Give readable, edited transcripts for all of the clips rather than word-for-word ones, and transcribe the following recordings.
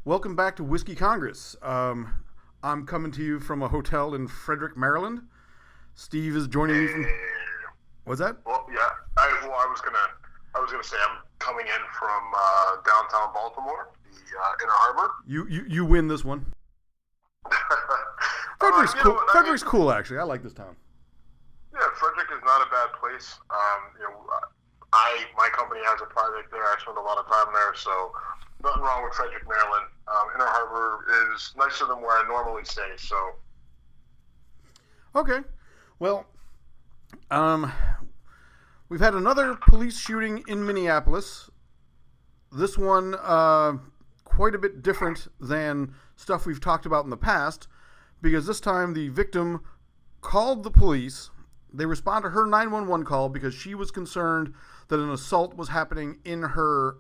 Welcome back to Whiskey Congress. I'm coming to you from a hotel in Frederick, Maryland. Steve is joining me from. What's that? Well, yeah. I was gonna say I'm coming in from downtown Baltimore, the Inner Harbor. You win this one. Frederick's cool. Frederick's cool, actually. I like this town. Yeah, Frederick is not a bad place. My company has a project there. I spend a lot of time there, so nothing wrong with Frederick, Maryland. Inner Harbor is nicer than where I normally stay. So. Okay. Well, we've had another police shooting in Minneapolis. This one quite a bit different than stuff we've talked about in the past, because this time the victim called the police. They respond to her 911 call because she was concerned that an assault was happening in her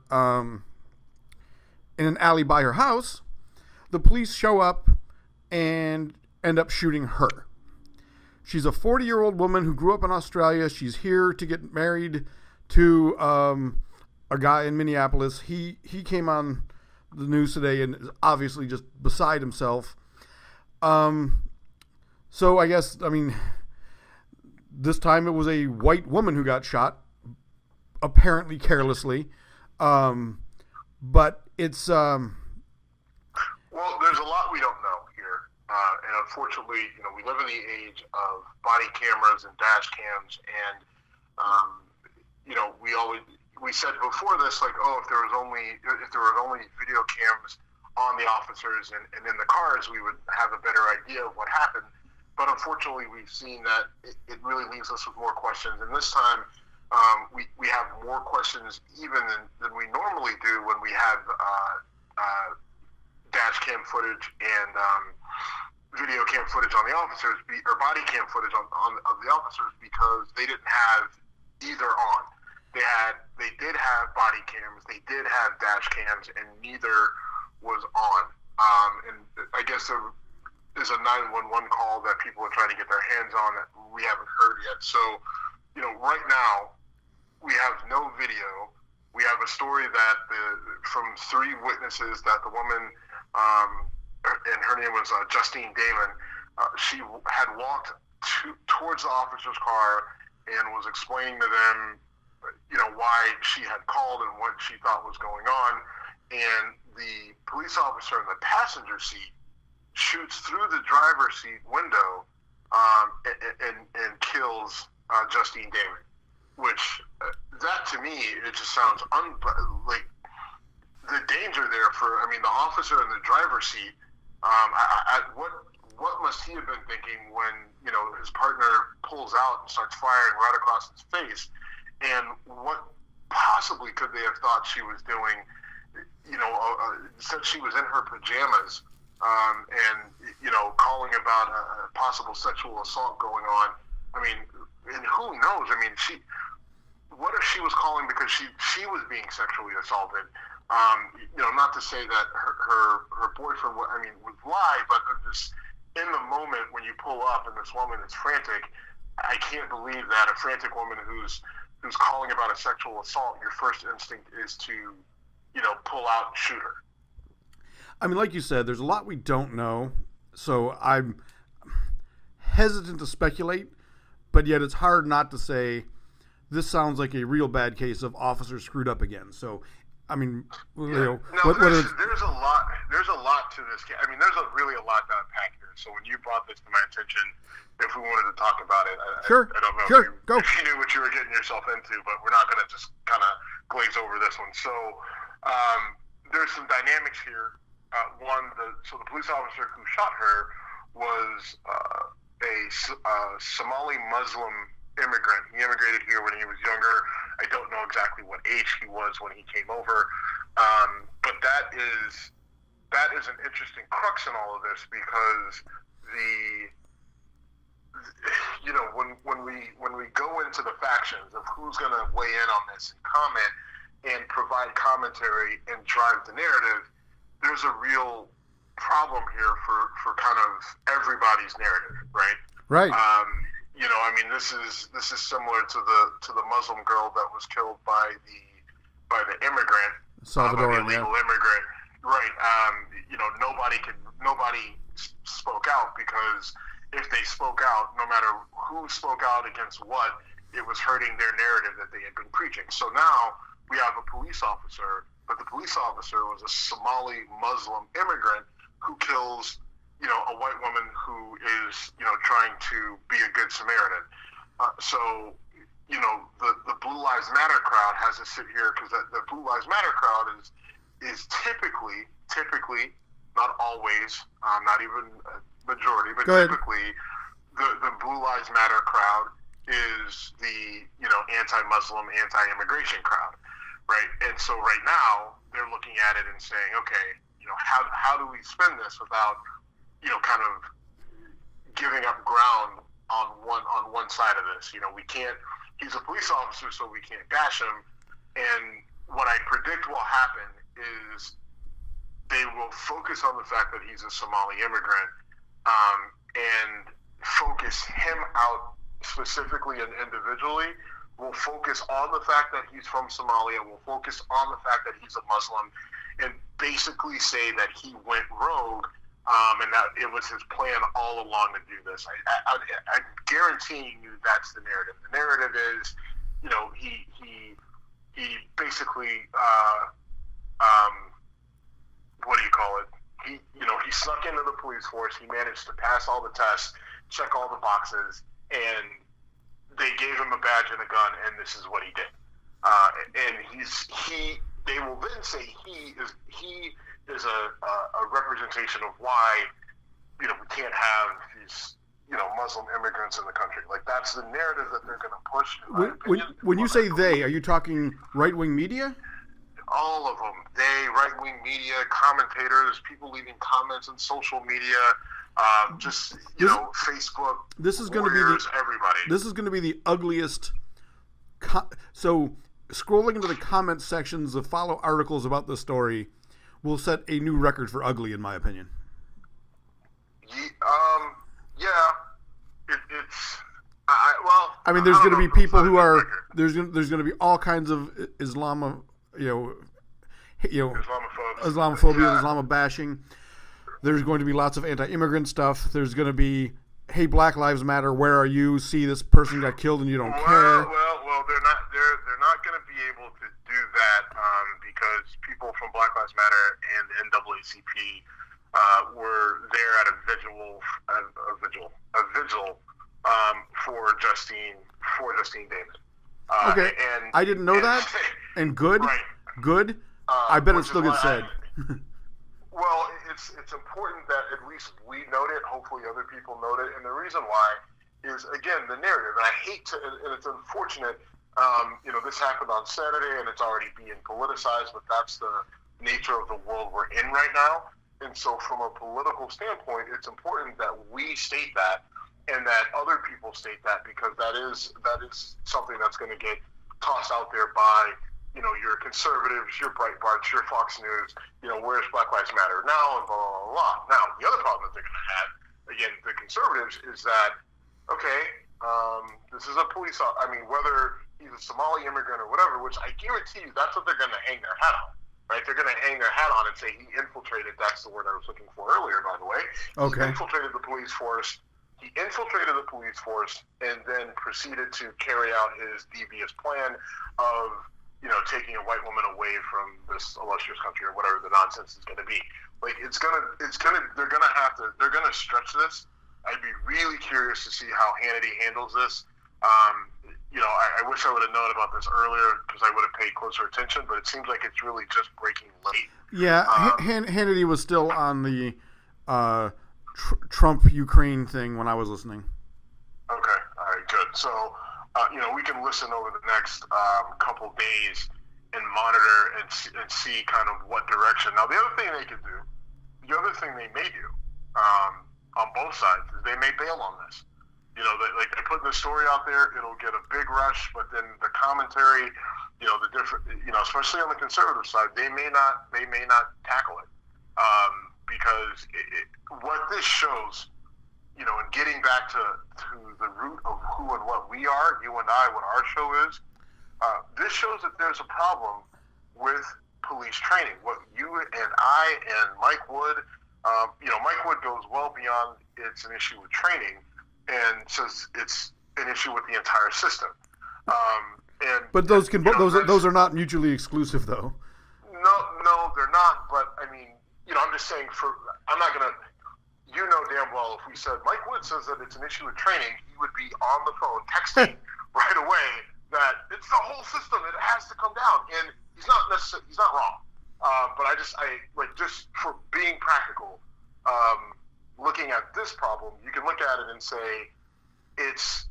in an alley by her house. The police show up and end up shooting her. She's a 40-year-old woman who grew up in Australia. She's here to get married to a guy in Minneapolis. He came on the news today and is obviously just beside himself. So I guess, this time it was a white woman who got shot, apparently carelessly. But it's... Well, there's a lot we don't know here. And unfortunately, we live in the age of body cameras and dash cams. And, we said before this, like, if there was only video cams on the officers and in the cars, we would have a better idea of what happened. But unfortunately, we've seen that it really leaves us with more questions. And this time, we have more questions even than we normally do when we have dash cam footage and video cam footage on the officers, or body cam footage of the officers, because they didn't have either on. They did have body cams, they did have dash cams, and neither was on. And I guess there is a 911 call that people are trying to get their hands on that we haven't heard yet. So, right now, we have no video. We have a story that from 3 witnesses that the woman, and her name was Justine Damon, she had walked towards the officer's car and was explaining to them, why she had called and what she thought was going on. And the police officer in the passenger seat shoots through the driver's seat window and kills Justine Damon, which that to me, it just sounds like the danger there for, the officer in the driver's seat. What must he have been thinking when, his partner pulls out and starts firing right across his face? And what possibly could they have thought she was doing? Since she was in her pajamas, and calling about a possible sexual assault going on. And who knows? What if she was calling because she was being sexually assaulted? Not to say that her boyfriend would lie, but just in the moment when you pull up and this woman is frantic, I can't believe that a frantic woman who's calling about a sexual assault, your first instinct is to, pull out and shoot her. Like you said, there's a lot we don't know, so I'm hesitant to speculate, but yet it's hard not to say this sounds like a real bad case of officers screwed up again. So, there's a lot to this case. There's really a lot to unpack here. So when you brought this to my attention, if we wanted to talk about it, I don't know if you knew what you were getting yourself into, but we're not going to just kind of glaze over this one. So there's some dynamics here. The police officer who shot her was a Somali Muslim immigrant. He immigrated here when he was younger. I don't know exactly what age he was when he came over, but that is an interesting crux in all of this, because when we go into the factions of who's going to weigh in on this and comment and provide commentary and drive the narrative, there's a real problem here for kind of everybody's narrative, right? Right. This is similar to the Muslim girl that was killed by the immigrant, Salvadoran, illegal immigrant, Right. Nobody spoke out, because if they spoke out, no matter who spoke out against what, it was hurting their narrative that they had been preaching. So now we have a police officer, but the police officer was a Somali Muslim immigrant who kills, a white woman who is, trying to be a good Samaritan. So the Blue Lives Matter crowd has to sit here, because the Blue Lives Matter crowd is typically, not always, not even a majority, but typically the Blue Lives Matter crowd is the anti-Muslim, anti-immigration crowd, right? And so right now they're looking at it and saying, okay, how do we spin this without kind of giving up ground on one side of this? We can't. He's a police officer, so we can't bash him. And what I predict will happen is they will focus on the fact that he's a Somali immigrant, and focus him out specifically and individually. We'll focus on the fact that he's from Somalia. We'll focus on the fact that he's a Muslim, and basically say that he went rogue, and that it was his plan all along to do this. I'm guaranteeing you that's the narrative. The narrative is, he basically, what do you call it? He snuck into the police force. He managed to pass all the tests, check all the boxes, and they gave him a badge and a gun, and this is what he did. And they will then say he is a representation of why we can't have these Muslim immigrants in the country. Like, that's the narrative that they're going to push. When you say they, are you talking right-wing media? All of them. They, right-wing media, commentators, people leaving comments on social media, Facebook. This is going to be everybody. This is going to be the ugliest. So, scrolling into the comment sections of follow articles about this story will set a new record for ugly, in my opinion. I mean, there's going to be people who are there's going to be all kinds of Islamophobia, Islam bashing. There's going to be lots of anti-immigrant stuff. There's going to be, hey, Black Lives Matter, where are you? See, this person got killed and you don't care. Well, they're not going to be able to do that because people from Black Lives Matter and NAACP were there at a vigil for Justine Davis. Okay, and I didn't know that. And good, right. Good. I bet it still gets said. Well, it's important that at least we note it. Hopefully, other people note it. And the reason why is, again, the narrative. And I hate to, and it's unfortunate. This happened on Saturday, and it's already being politicized. But that's the nature of the world we're in right now. And so, from a political standpoint, it's important that we state that, and that other people state that, because that is something that's going to get tossed out there by your conservatives, your Breitbarts, your Fox News, where's Black Lives Matter now, and blah, blah, blah, blah. Now, the other problem that they're going to have, again, the conservatives, is that, okay, this is a police officer. I mean, whether he's a Somali immigrant or whatever, which I guarantee you that's what they're going to hang their hat on, right? They're going to hang their hat on and say he infiltrated. That's the word I was looking for earlier, by the way. Okay. He infiltrated the police force. And then proceeded to carry out his devious plan of taking a white woman away from this illustrious country, or whatever the nonsense is going to be. Like, they're going to stretch this. I'd be really curious to see how Hannity handles this. I wish I would have known about this earlier, because I would have paid closer attention, but it seems like it's really just breaking late. Yeah, Hannity was still on the Trump-Ukraine thing when I was listening. Okay, all right, good. So, we can listen over the next couple days and monitor and see kind of what direction. Now, the other thing they may do on both sides is they may bail on this. They put the story out there, it'll get a big rush, but then the commentary, the different, especially on the conservative side, they may not tackle it, because what this shows, and getting back to the root of who and what we are, you and I, what our show is, this shows that there's a problem with police training. What you and I and Mike Wood, Mike Wood goes well beyond it's an issue with training and says it's an issue with the entire system. But those are not mutually exclusive, though. No, they're not. But I mean, I'm just saying. I'm not gonna. Damn well if we said Mike Wood says that it's an issue with training, he would be on the phone texting right away that it's the whole system. It has to come down, and he's not wrong. But just for being practical, looking at this problem, you can look at it and say it's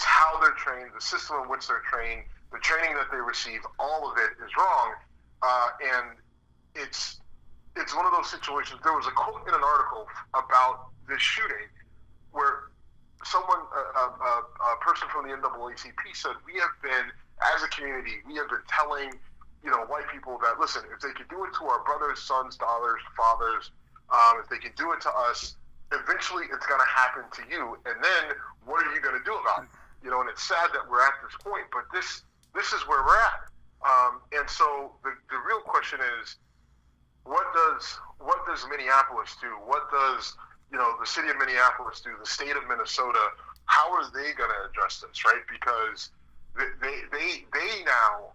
how they're trained, the system in which they're trained, the training that they receive, all of it is wrong, and it's one of those situations. There was a quote in an article about this shooting where someone, a person from the NAACP said, we have been, as a community, we have been telling, white people that, listen, if they could do it to our brothers, sons, daughters, fathers, if they could do it to us, eventually it's going to happen to you. And then what are you going to do about it? And it's sad that we're at this point, but this is where we're at. And so the real question is, what does Minneapolis do? What does the city of Minneapolis do? The state of Minnesota? How are they going to address this? Right? Because they now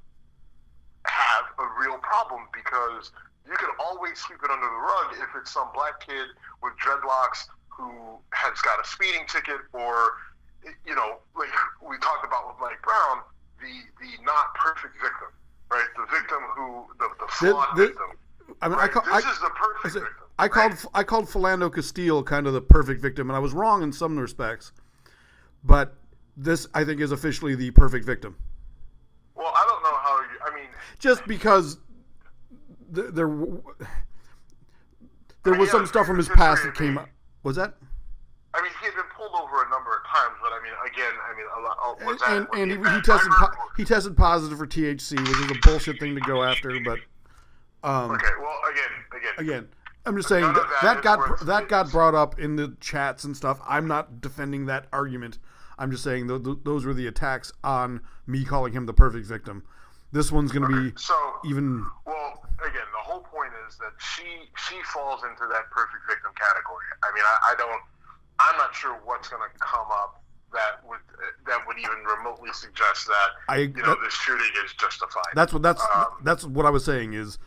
have a real problem, because you can always sweep it under the rug if it's some black kid with dreadlocks who has got a speeding ticket, or like we talked about with Mike Brown, the not perfect victim, right? The victim who the flawed victim. I mean, right? This is the perfect victim. I called Philando Castile kind of the perfect victim, and I was wrong in some respects. But this, I think, is officially the perfect victim. Well, I don't know how just because there was some stuff from his past that came up. Was that? I mean, he had been pulled over a number of times, but he tested positive for THC, which is a bullshit thing to go after. But okay, well, again, I'm just saying that got brought up in the chats and stuff. I'm not defending that argument. I'm just saying those were the attacks on me calling him the perfect victim. This one's going to be even. Well, again, the whole point is that she falls into that perfect victim category. I mean, I'm not sure what's going to come up that would even remotely suggest that this shooting is justified. That's what I was saying is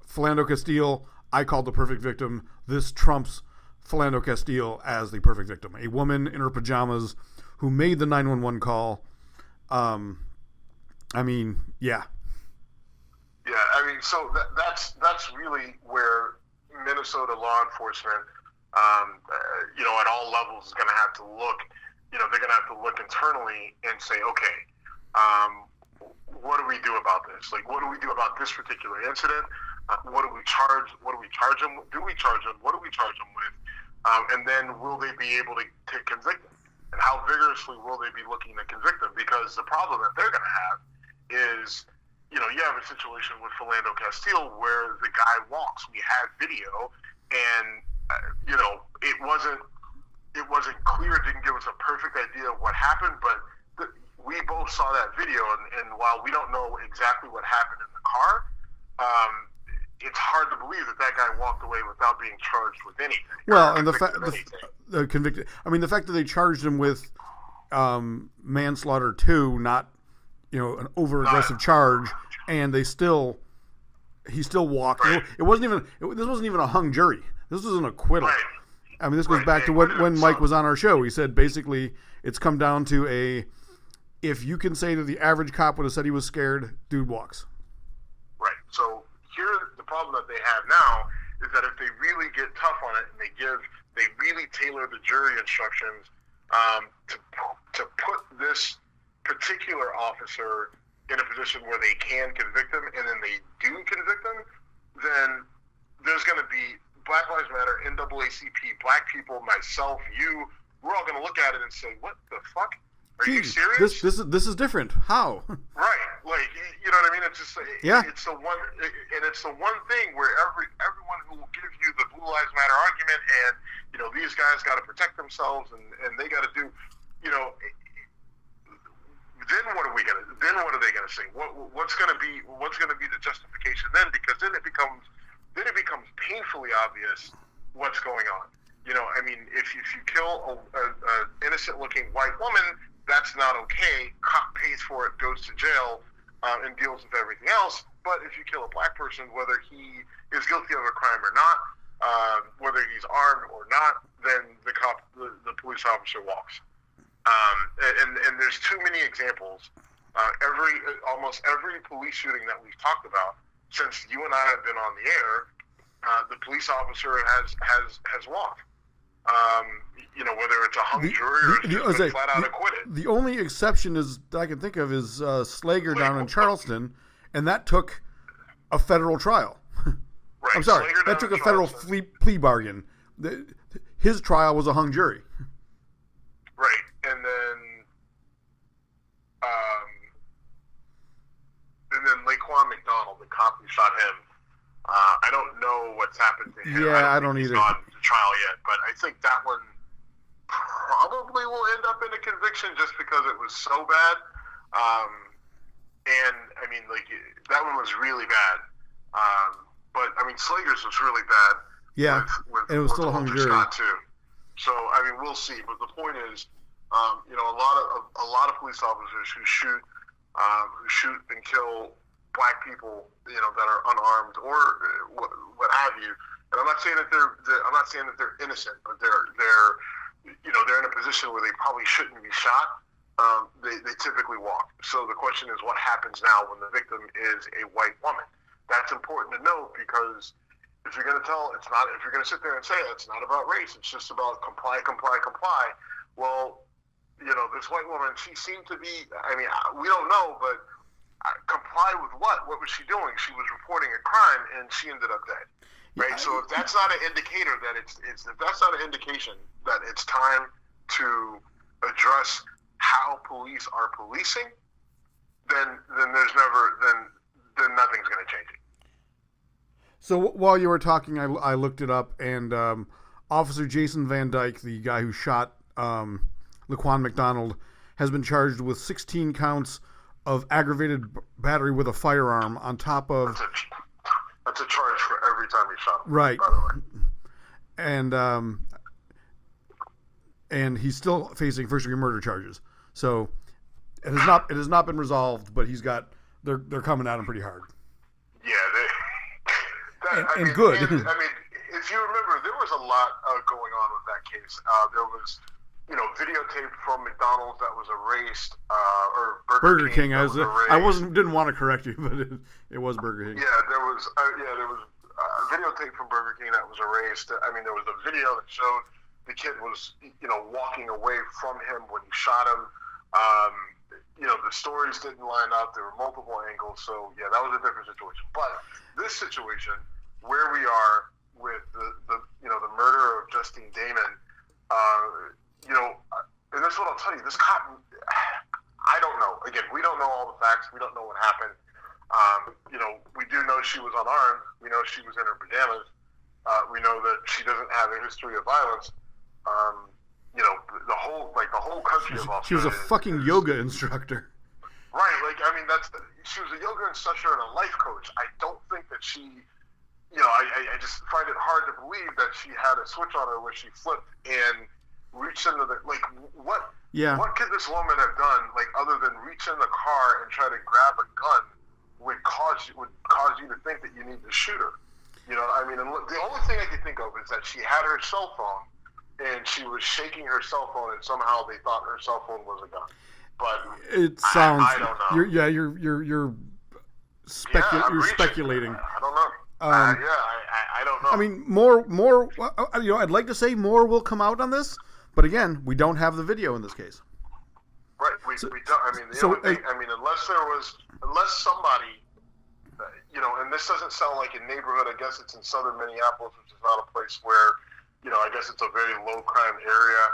Philando Castile. I called the perfect victim. This trumps Philando Castile as the perfect victim. A woman in her pajamas who made the 911 call. I mean, yeah. Yeah, I mean, so that's really where Minnesota law enforcement, at all levels, is going to have to look. They're going to have to look internally and say, okay, what do we do about this? Like, what do we do about this particular incident? What do we charge? What do we charge them? Do we charge them? What do we charge them with? And then will they be able to convict them? And how vigorously will they be looking to convict them? Because the problem that they're going to have is, you have a situation with Philando Castile where the guy walks. We have video, and it wasn't clear. It didn't give us a perfect idea of what happened, but we both saw that video, and while we don't know exactly what happened in the car, it's hard to believe that guy walked away without being charged with anything. Well, and the fact that they charged him with manslaughter too, not an over aggressive charge, and he still walked. Right. This wasn't even a hung jury. This was an acquittal. Right. I mean, this goes back to when Mike was on our show. He said basically it's come down to if you can say that the average cop would have said he was scared, dude walks. Right. So here, the problem that they have now is that if they really get tough on it and they really tailor the jury instructions to put this particular officer in a position where they can convict him, and then they do convict him, then there's going to be Black Lives Matter, NAACP, black people, myself, you, we're all going to look at it and say, what the fuck? Are you serious? This is different. How? Right. Like, you know what I mean? It's just, yeah. It's the one thing where everyone who will give you the Blue Lives Matter argument and, these guys got to protect themselves and they got to do, then what are they going to say? What's going to be the justification indication then, because then it becomes painfully obvious what's going on. You know, I mean, if you kill a innocent-looking white woman, that's not okay. Cop pays for it, goes to jail, and deals with everything else. But if you kill a black person, whether he is guilty of a crime or not, whether he's armed or not, then the police officer walks. And there's too many examples. Almost every police shooting that we've talked about since you and I have been on the air, the police officer has walked. You know, whether it's a hung jury or it's been flat out acquitted. The only exception that I can think of is Slager down in Charleston, and that took a federal trial. Right. I'm sorry, that took a federal plea bargain. His trial was a hung jury. Right, and then Laquan McDonald, the cop who shot him. I don't know what's happened to him. Yeah, I don't either. He's gone to trial yet, but I think that one probably will end up in a conviction just because it was so bad. And I mean, like, that one was really bad. But I mean, Slager's was really bad. Yeah, and it was still a hung jury too. So I mean, we'll see. But the point is, you know, a lot of police officers who shoot and kill black people, you know, that are unarmed or what have you. And I'm not saying that they're innocent, but they're you know, they're in a position where they probably shouldn't be shot. They typically walk. So the question is, what happens now when the victim is a white woman? That's important to note, because if you're going to sit there and say it's not about race, it's just about comply. Well, you know, this white woman, she seemed to be, I mean, we don't know, but comply with what? What was she doing? She was reporting a crime, and she ended up dead. Right. So if that's not an indicator that if that's not an indication that it's time to address how police are policing, then nothing's going to change it. So while you were talking, I looked it up, and Officer Jason Van Dyke, the guy who shot Laquan McDonald, has been charged with 16 counts of aggravated battery with a firearm on top of... That's a charge for every time he shot him, right. By the way. And he's still facing first-degree murder charges. So it has not been resolved, but they're coming at him pretty hard. Yeah, good. I mean, if you remember, there was a lot going on with that case. There was, you know, videotape from McDonald's that was erased, or Burger King. I didn't want to correct you, but it was Burger King. Yeah, there was videotape from Burger King that was erased. I mean, there was a video that showed the kid was, you know, walking away from him when he shot him. You know, the stories didn't line up. There were multiple angles. So, yeah, that was a different situation. But this situation, where we are with the murder of Justine Damon, you know, and that's what I'll tell you. This cop, I don't know. Again, we don't know all the facts. We don't know what happened. You know, we do know she was unarmed. We know she was in her pajamas. We know that she doesn't have a history of violence. You know, the whole country of Australia. She was a fucking yoga instructor. Right, like, I mean, she was a yoga instructor and a life coach. I don't think that she, you know, I just find it hard to believe that she had a switch on her where she flipped and reached into the, like, what? Yeah. What could this woman have done, like, other than reach in the car and try to grab a gun would cause you to think that you need to shoot her? You know, I mean, the only thing I could think of is that she had her cell phone and she was shaking her cell phone, and somehow they thought her cell phone was a gun. But it sounds. I don't know. You're speculating. I don't know. I don't know. I mean, more. You know, I'd like to say more will come out on this, but again, we don't have the video in this case. Right. We don't. I mean, unless somebody, you know, and this doesn't sound like a neighborhood. I guess it's in southern Minneapolis, which is not a place where, you know, I guess it's a very low crime area.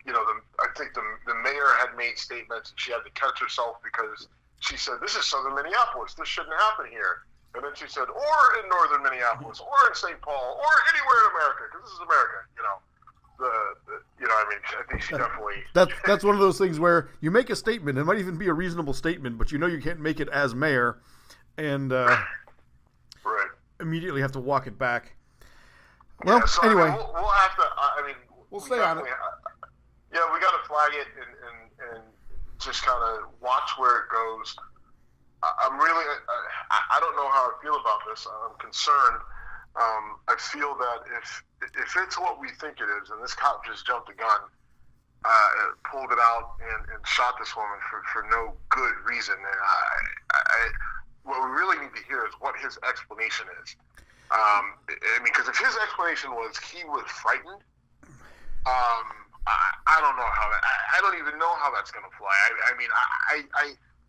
You know, I think the mayor had made statements, and she had to catch herself because she said, "This is southern Minneapolis. This shouldn't happen here." And then she said, "Or in northern Minneapolis, or in St. Paul, or anywhere in America, because this is America." You know, you know, I mean, I think she definitely. That's one of those things where you make a statement. It might even be a reasonable statement, but you know you can't make it as mayor, and immediately have to walk it back. Well, yeah, so, anyway. We'll have to, we'll stay on it. Yeah, we got to flag it and just kind of watch where it goes. I'm really, I don't know how I feel about this. I'm concerned. I feel that if it's what we think it is, and this cop just jumped the gun, pulled it out and shot this woman for no good reason, and what we really need to hear is what his explanation is. I mean, because if his explanation was he was frightened, I don't know how that. I don't even know how that's going to fly. I mean,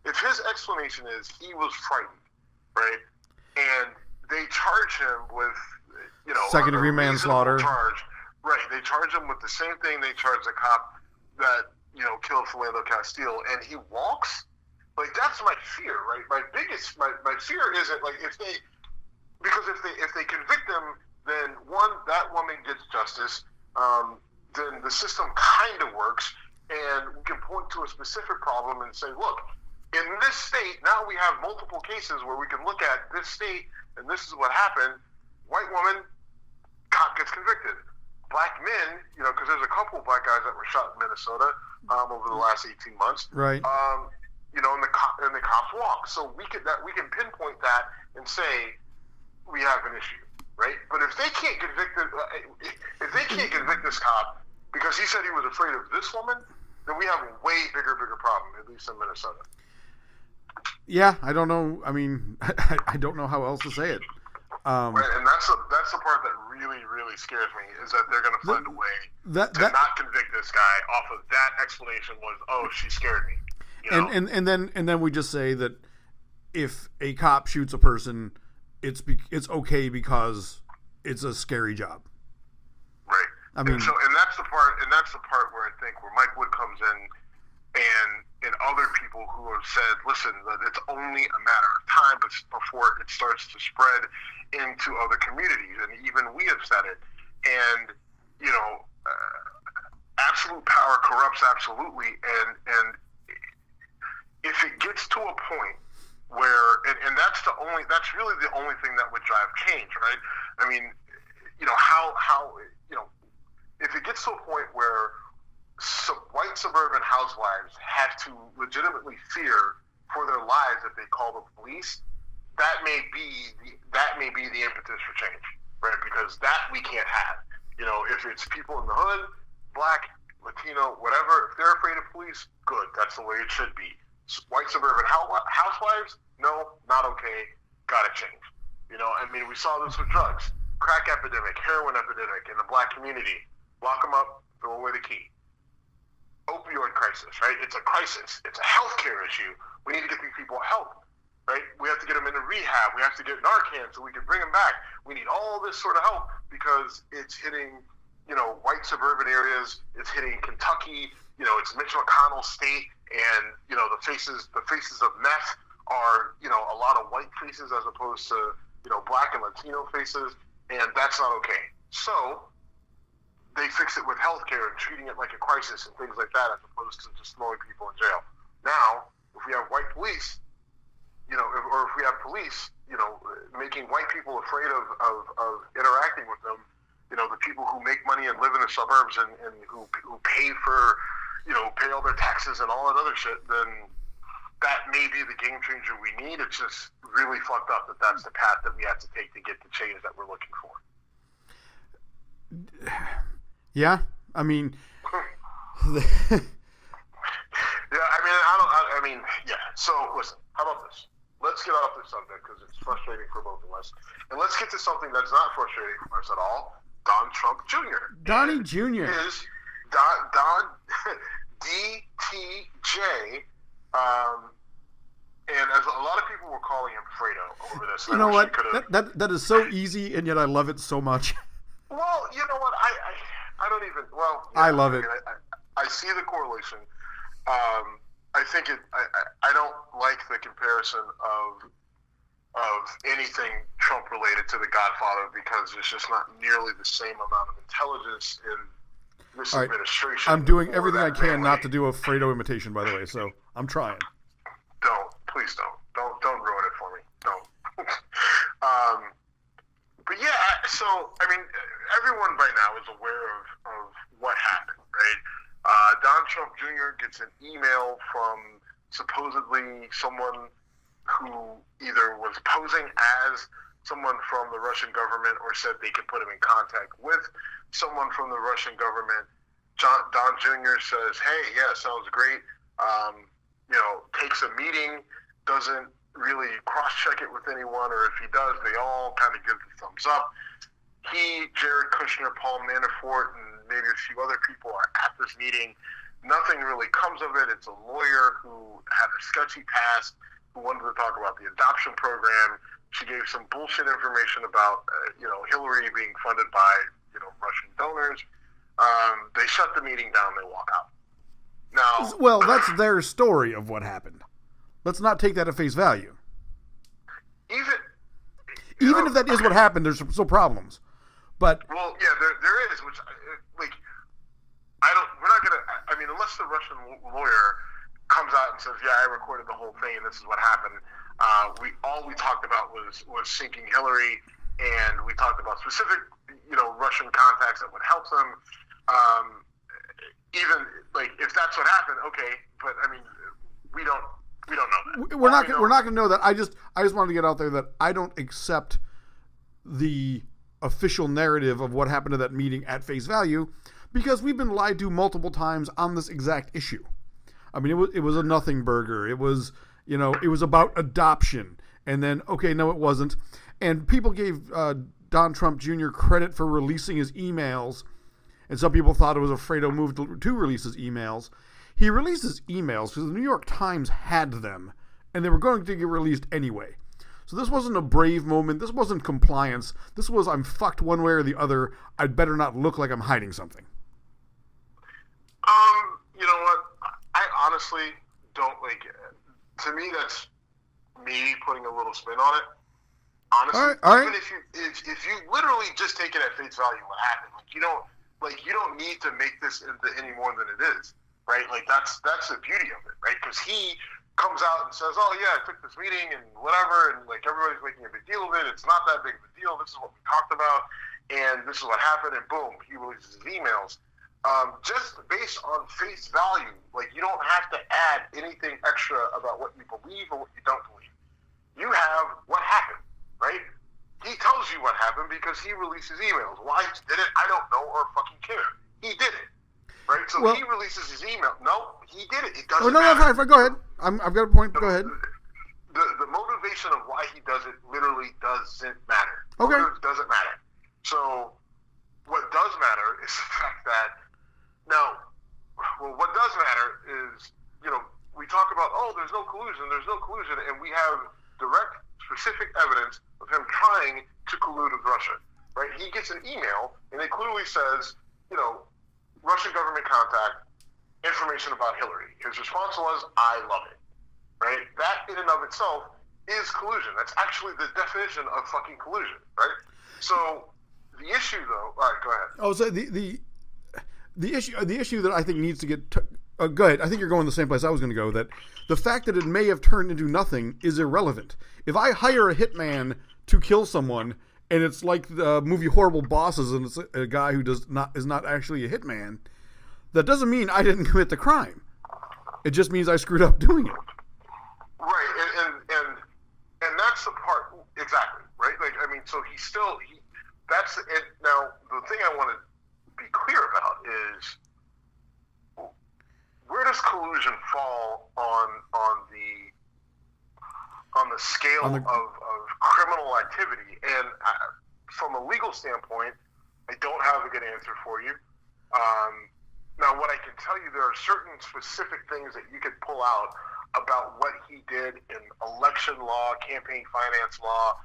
if his explanation is he was frightened, right, and they charge him with, second-degree manslaughter charge, right? They charge him with the same thing they charge the cop that killed Philando Castile, and he walks. Like, that's my fear, right? My fear isn't like if they convict him, then one, that woman gets justice. Then the system kind of works, and we can point to a specific problem and say, look, in this state, now we have multiple cases where we can look at this state, and this is what happened. White woman, cop gets convicted. Black men, because there's a couple of black guys that were shot in Minnesota over the last 18 months. Right. And the cops walk. So we can pinpoint that and say we have an issue, right? But if they can't convict this cop because he said he was afraid of this woman, then we have a way bigger problem, at least in Minnesota. Yeah, I don't know. I mean, I don't know how else to say it. Right, and that's the part that really, really scares me, is that they're going to find a way to not convict this guy off of that explanation was, oh, she scared me. And then we just say that if a cop shoots a person, it's okay because it's a scary job. Right. I mean, and that's the part where I think where Mike Wood comes in and other people who have said, listen, that it's only a matter of time before it starts to spread into other communities, and even we have said it. And absolute power corrupts absolutely, and if it gets to a point where, and that's really the only thing that would drive change, right? I mean, if it gets to a point where white suburban housewives have to legitimately fear for their lives if they call the police, that may be the impetus for change, right? Because that we can't have. If it's people in the hood, black, Latino, whatever, if they're afraid of police, good. That's the way it should be. White suburban housewives, no, not okay. Gotta change. I mean, we saw this with drugs, crack epidemic, heroin epidemic in the black community. Lock them up, throw away the key. Opioid crisis, right? It's a crisis. It's a healthcare issue. We need to get these people help, right? We have to get them into rehab. We have to get Narcan so we can bring them back. We need all this sort of help because it's hitting, white suburban areas. It's hitting Kentucky. It's Mitch McConnell's state, and the faces of meth are a lot of white faces as opposed to black and Latino faces, and that's not okay. So they fix it with healthcare and treating it like a crisis and things like that, as opposed to just throwing people in jail. Now, if we have white police, or if we have police, making white people afraid of interacting with them, the people who make money and live in the suburbs and who pay for, pay all their taxes and all that other shit, then that may be the game changer we need. It's just really fucked up that that's the path that we have to take to get the change that we're looking for. Yeah, I mean, So listen, how about this? Let's get off this subject because it's frustrating for both of us, and let's get to something that's not frustrating for us at all. Don Trump Jr. Donnie Jr. is Don DTJ. And as a lot of people were calling him Fredo over this. You know what? That is so easy, and yet I love it so much. Well, you know what? I don't even. Well, I love it. I see the correlation. I think it. I don't like the comparison of anything Trump related to the Godfather because there's just not nearly the same amount of intelligence in this administration. I'm doing everything I can not to do a Fredo imitation, by the way. So I'm trying. Please don't ruin it for me. Don't. So, I mean, everyone by now is aware of what happened, right? Don Trump Jr. gets an email from supposedly someone who either was posing as someone from the Russian government or said they could put him in contact with someone from the Russian government. Don Jr. says, hey, yeah, sounds great. Takes a meeting, doesn't really cross-check it with anyone, or if he does, they all kind of give the thumbs up. He, Jared Kushner, Paul Manafort, and maybe a few other people are at this meeting. Nothing really comes of it. It's a lawyer who had a sketchy past, who wanted to talk about the adoption program. She gave some bullshit information about, Hillary being funded by, Russian donors. They shut the meeting down. They walk out. Now, well, that's their story of what happened. Let's not take that at face value. Even if that is what happened, there's still problems. But well, yeah, there is. Which, we're not gonna. I mean, unless the Russian lawyer comes out and says, "Yeah, I recorded the whole thing, and this is what happened." We talked about was sinking Hillary, and we talked about specific, Russian contacts that would help them. Even if that's what happened, okay. But I mean, we don't know that. We're not going to know that. I just wanted to get out there that I don't accept the official narrative of what happened to that meeting at face value, because we've been lied to multiple times on this exact issue. I mean, it was a nothing burger. It was, it was about adoption. And then, okay, no, it wasn't. And people gave Don Trump Jr. credit for releasing his emails. And some people thought it was a Fredo move to release his emails. He released his emails because the New York Times had them, and they were going to get released anyway. So this wasn't a brave moment. This wasn't compliance. This was, I'm fucked one way or the other. I'd better not look like I'm hiding something. You know what? I honestly don't to me, that's me putting a little spin on it. Honestly, all right. Even if you literally just take it at face value, what happened? You don't need to make this into any more than it is, right? That's the beauty of it, right? Because he comes out and says, "Oh yeah, I took this meeting and whatever," and everybody's making a big deal of it. It's not that big of a deal. This is what we talked about, and this is what happened. And boom, he releases his emails. Just based on face value, you don't have to add anything extra about what you believe or what you don't believe. You have what happened, right? He tells you what happened because he releases emails. Why he did it, I don't know or fucking care. He did it, right? So he releases his email. No, he did it. It doesn't matter. No, fine. Go ahead. I've got a point. Go ahead. The motivation of why he does it literally doesn't matter. Okay. Motive doesn't matter. So what does matter is the fact that what does matter is, we talk about, there's no collusion, and we have direct, specific evidence of him trying to collude with Russia, right? He gets an email, and it clearly says, Russian government contact, information about Hillary. His response was, I love it, right? That in and of itself is collusion. That's actually the definition of fucking collusion, right? So the issue, though, all right, go ahead. Oh, so the issue that I think needs to get go ahead. I think you're going the same place I was going to go. That the fact that it may have turned into nothing is irrelevant. If I hire a hitman to kill someone, and it's like the movie Horrible Bosses, and it's a guy who is not actually a hitman, that doesn't mean I didn't commit the crime. It just means I screwed up doing it. Right, and that's the part exactly, right? So that's it. Now the thing I want to be clear about is, where does collusion fall on the scale of criminal activity? And from a legal standpoint, I don't have a good answer for you. Now, what I can tell you, there are certain specific things that you could pull out about what he did in election law, campaign finance law.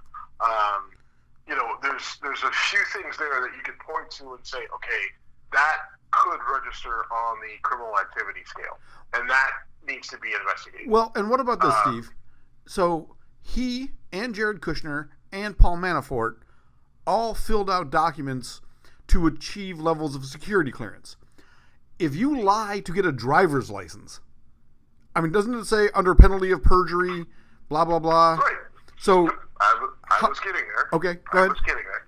There's a few things there that you could point to and say, okay, that could register on the criminal activity scale, and that needs to be investigated. Well, and what about this, Steve? So he and Jared Kushner and Paul Manafort all filled out documents to achieve levels of security clearance. If you lie to get a driver's license, I mean, doesn't it say under penalty of perjury, blah, blah, blah? Right. So I was getting there. Okay, go ahead. I was getting there.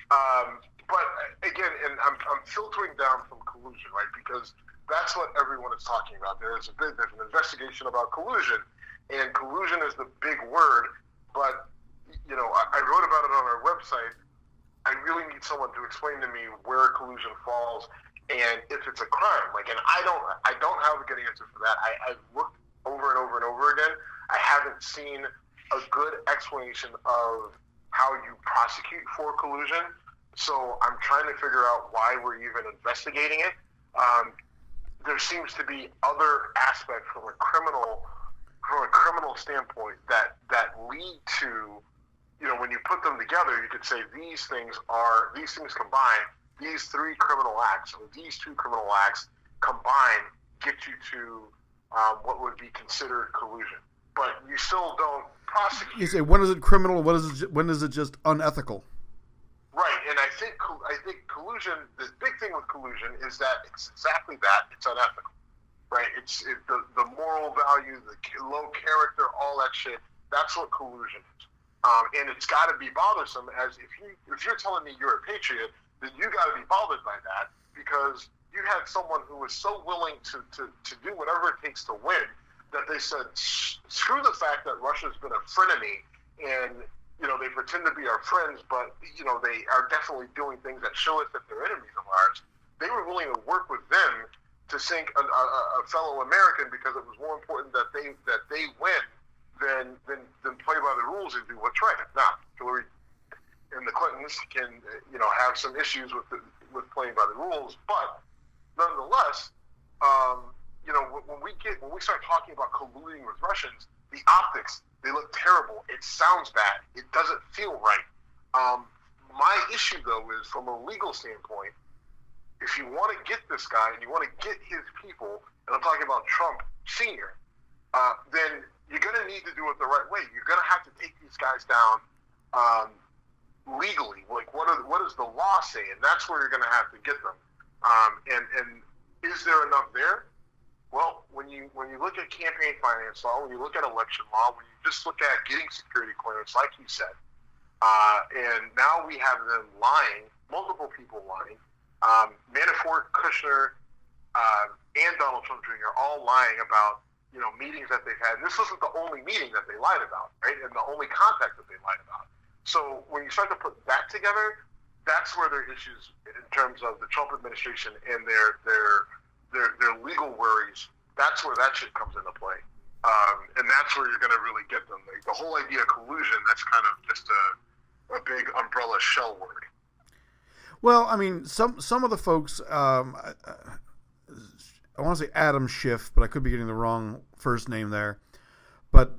But again, and I'm filtering down from collusion, right? Because that's what everyone is talking about. There's an investigation about collusion, and collusion is the big word. But I wrote about it on our website. I really need someone to explain to me where collusion falls and if it's a crime. And I don't have a good answer for that. I've looked over and over and over again. I haven't seen a good explanation of how you prosecute for collusion. So I'm trying to figure out why we're even investigating it. There seems to be other aspects from a criminal standpoint that lead to, when you put them together, you could say these things combined, these three criminal acts or these two criminal acts combined get you to what would be considered collusion. But you still don't prosecute. You say, when is it criminal? When is it just unethical? Right, and I think collusion. The big thing with collusion is that it's exactly that. It's unethical, right? It's the moral value, the low character, all that shit. That's what collusion is, and it's got to be bothersome. As if you're telling me you're a patriot, then you got to be bothered by that because you had someone who was so willing to do whatever it takes to win that they said, screw the fact that Russia's been a frenemy and they pretend to be our friends, but they are definitely doing things that show us that they're enemies of ours. They were willing to work with them to sink a fellow American because it was more important that they win than play by the rules and do what's right. Now, Hillary and the Clintons can have some issues with playing by the rules, but nonetheless, when we start talking about colluding with Russians, the optics, they look terrible. It sounds bad. It doesn't feel right. My issue, though, is from a legal standpoint, if you want to get this guy and you want to get his people, and I'm talking about Trump Sr., then you're going to need to do it the right way. You're going to have to take these guys down legally. Like, what does the law say? And that's where you're going to have to get them. And is there enough there? Well, when you look at campaign finance law, when you look at election law, when you just look at getting security clearance, like you said, and now we have them lying, multiple people lying, Manafort, Kushner, and Donald Trump Jr. all lying about meetings that they've had. And this wasn't the only meeting that they lied about, right? And the only contact that they lied about. So when you start to put that together, that's where there are issues in terms of the Trump administration and their legal worries. That's where that shit comes into play. And that's where you're going to really get them. Like, the whole idea of collusion, that's kind of just a big umbrella shell word. Well, I mean, some of the folks, I want to say Adam Schiff, but I could be getting the wrong first name there. But,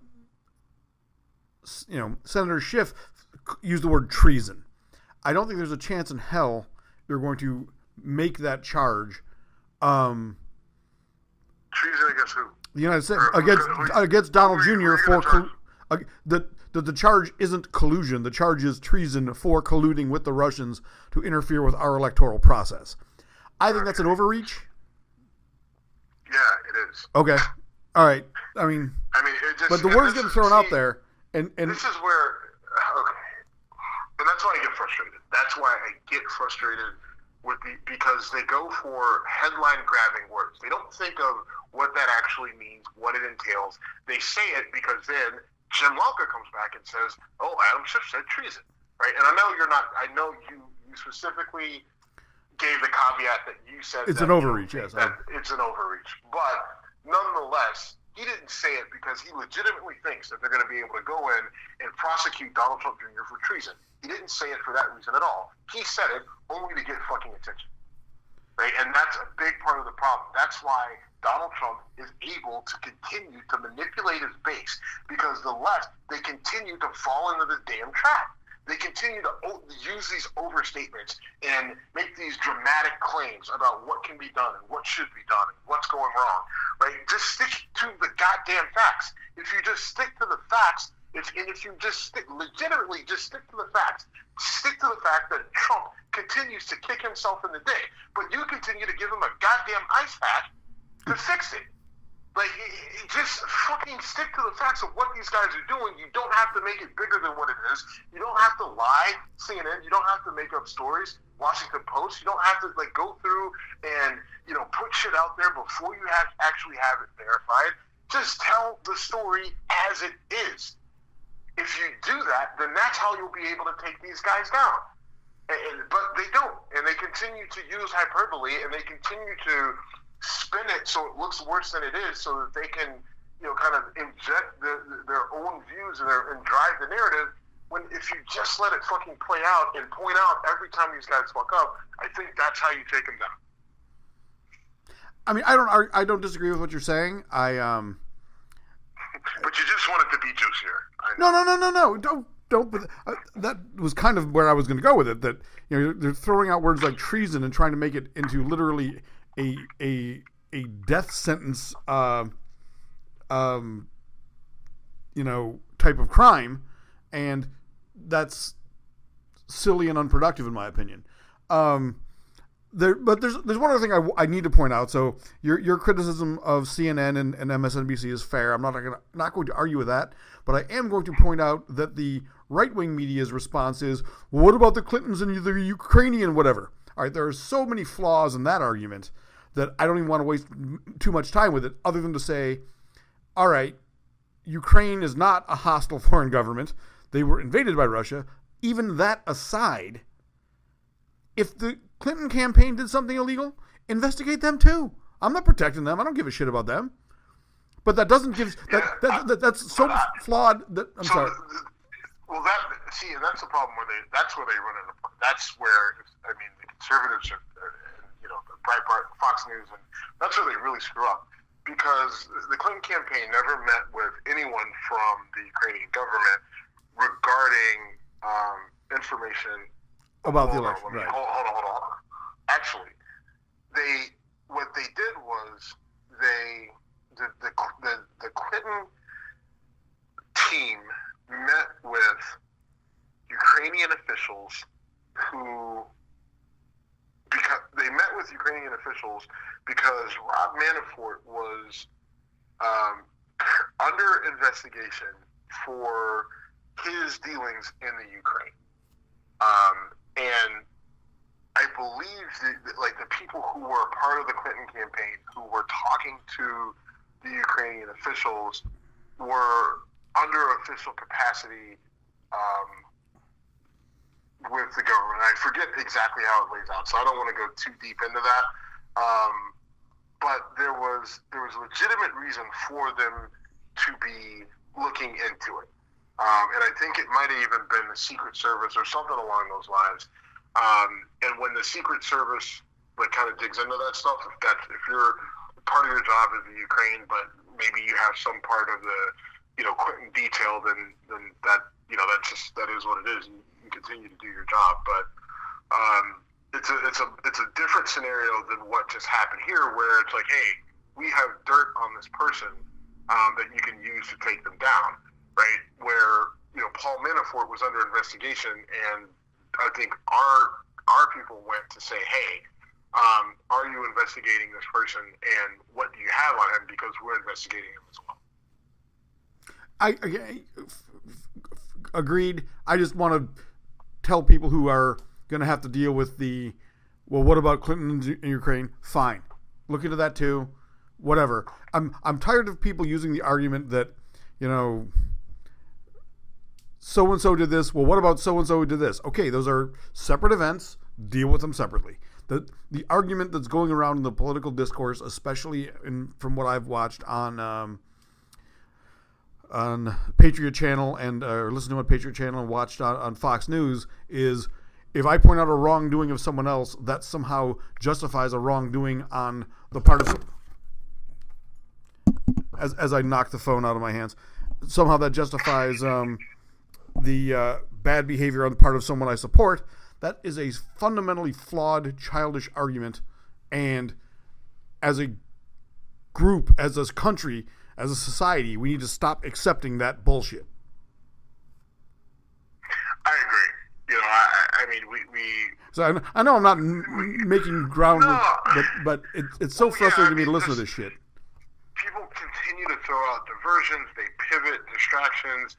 Senator Schiff used the word treason. I don't think there's a chance in hell you're going to make that charge. Treason against who? The United States against Donald Jr. for the charge isn't collusion. The charge is treason for colluding with the Russians to interfere with our electoral process. I think that's an overreach. Yeah, it is. Okay, all right. I mean, but the word's getting thrown out there, and this is where and that's why I get frustrated. That's why I get frustrated because they go for headline grabbing words. They don't think of what that actually means, what it entails. They say it because then Jim Lanka comes back and says, "Oh, Adam Schiff said treason," right? And I know you're not. I know you specifically gave the caveat that you said it's an overreach. Yes, it's an overreach. But nonetheless, he didn't say it because he legitimately thinks that they're going to be able to go in and prosecute Donald Trump Jr. for treason. He didn't say it for that reason at all. He said it only to get fucking attention, right? And that's a big part of the problem. That's why Donald Trump is able to continue to manipulate his base, because the left, they continue to fall into the damn trap. They continue to use these overstatements and make these dramatic claims about what can be done and what should be done and what's going wrong, right? Just stick to the goddamn facts. If you just stick to the facts, if you just legitimately just stick to the facts, stick to the fact that Trump continues to kick himself in the dick, but you continue to give him a goddamn ice pack to fix it. Like, just fucking stick to the facts of what these guys are doing. You don't have to make it bigger than what it is. You don't have to lie, CNN. You don't have to make up stories, Washington Post. You don't have to, like, go through and, you know, put shit out there before you actually have it verified. Just tell the story as it is. If you do that, then that's how you'll be able to take these guys down. But they don't, and they continue to use hyperbole, and they continue to spin it so it looks worse than it is, so that they can, you know, kind of inject their own views and drive the narrative. When if you just let it fucking play out and point out every time these guys fuck up, I think that's how you take them down. I mean, I don't disagree with what you're saying. But you just want it to be juicier. No. Don't. But that was kind of where I was going to go with it. That, you know, they're throwing out words like treason and trying to make it into literally a death sentence, you know, type of crime, and that's silly and unproductive in my opinion. But there's one other thing I need to point out. So your criticism of CNN and MSNBC is fair. I'm not going to argue with that, but I am going to point out that the right-wing media's response is, well, what about the Clintons and the Ukrainian whatever? All right, there are so many flaws in that argument that I don't even want to waste too much time with it, other than to say, all right, Ukraine is not a hostile foreign government. They were invaded by Russia. Even that aside, if the Clinton campaign did something illegal, investigate them too. I'm not protecting them. I don't give a shit about them. But that doesn't give that's so flawed that I'm sorry. Well, that's the problem that's where they run into. That's where, I mean, the conservatives are, you know, Breitbart, Fox News, and that's where they really screw up, because the Clinton campaign never met with anyone from the Ukrainian government regarding information about the election. Right. Hold on. Actually, what they did was the Clinton team met with Ukrainian officials because Rob Manafort was under investigation for his dealings in the Ukraine. And I believe the people who were a part of the Clinton campaign who were talking to the Ukrainian officials were under official capacity with the government. I forget exactly how it lays out, so I don't want to go too deep into that. But there was legitimate reason for them to be looking into it. And I think it might have even been the Secret Service or something along those lines. And when the Secret Service kind of digs into that stuff, if you're part of your job is the Ukraine, but maybe you have some part of the, you know, Clinton detail, then that, you know, that is what it is. You continue to do your job, but it's a different scenario than what just happened here, where it's like, hey, we have dirt on this person that you can use to take them down, right? Where, you know, Paul Manafort was under investigation, and I think our people went to say, hey, are you investigating this person, and what do you have on him, because we're investigating him as well. I agreed. I just want to tell people who are going to have to deal with well, what about Clinton in Ukraine? Fine. Look into that too. Whatever. I'm tired of people using the argument that, you know, so-and-so did this. Well, what about so-and-so who did this? Okay, those are separate events. Deal with them separately. The argument that's going around in the political discourse, especially from what I've watched on Patriot Channel and listened to on Patriot Channel and watched on Fox News, is if I point out a wrongdoing of someone else, that somehow justifies a wrongdoing on the part of as I knock the phone out of my hands. Somehow that justifies the bad behavior on the part of someone I support. That is a fundamentally flawed, childish argument, and as a group, as a country, as a society, we need to stop accepting that bullshit. I agree. You know, I mean, we. So I know I'm not making ground, but it's so frustrating to me to listen to this shit. People can diversions, they pivot, distractions.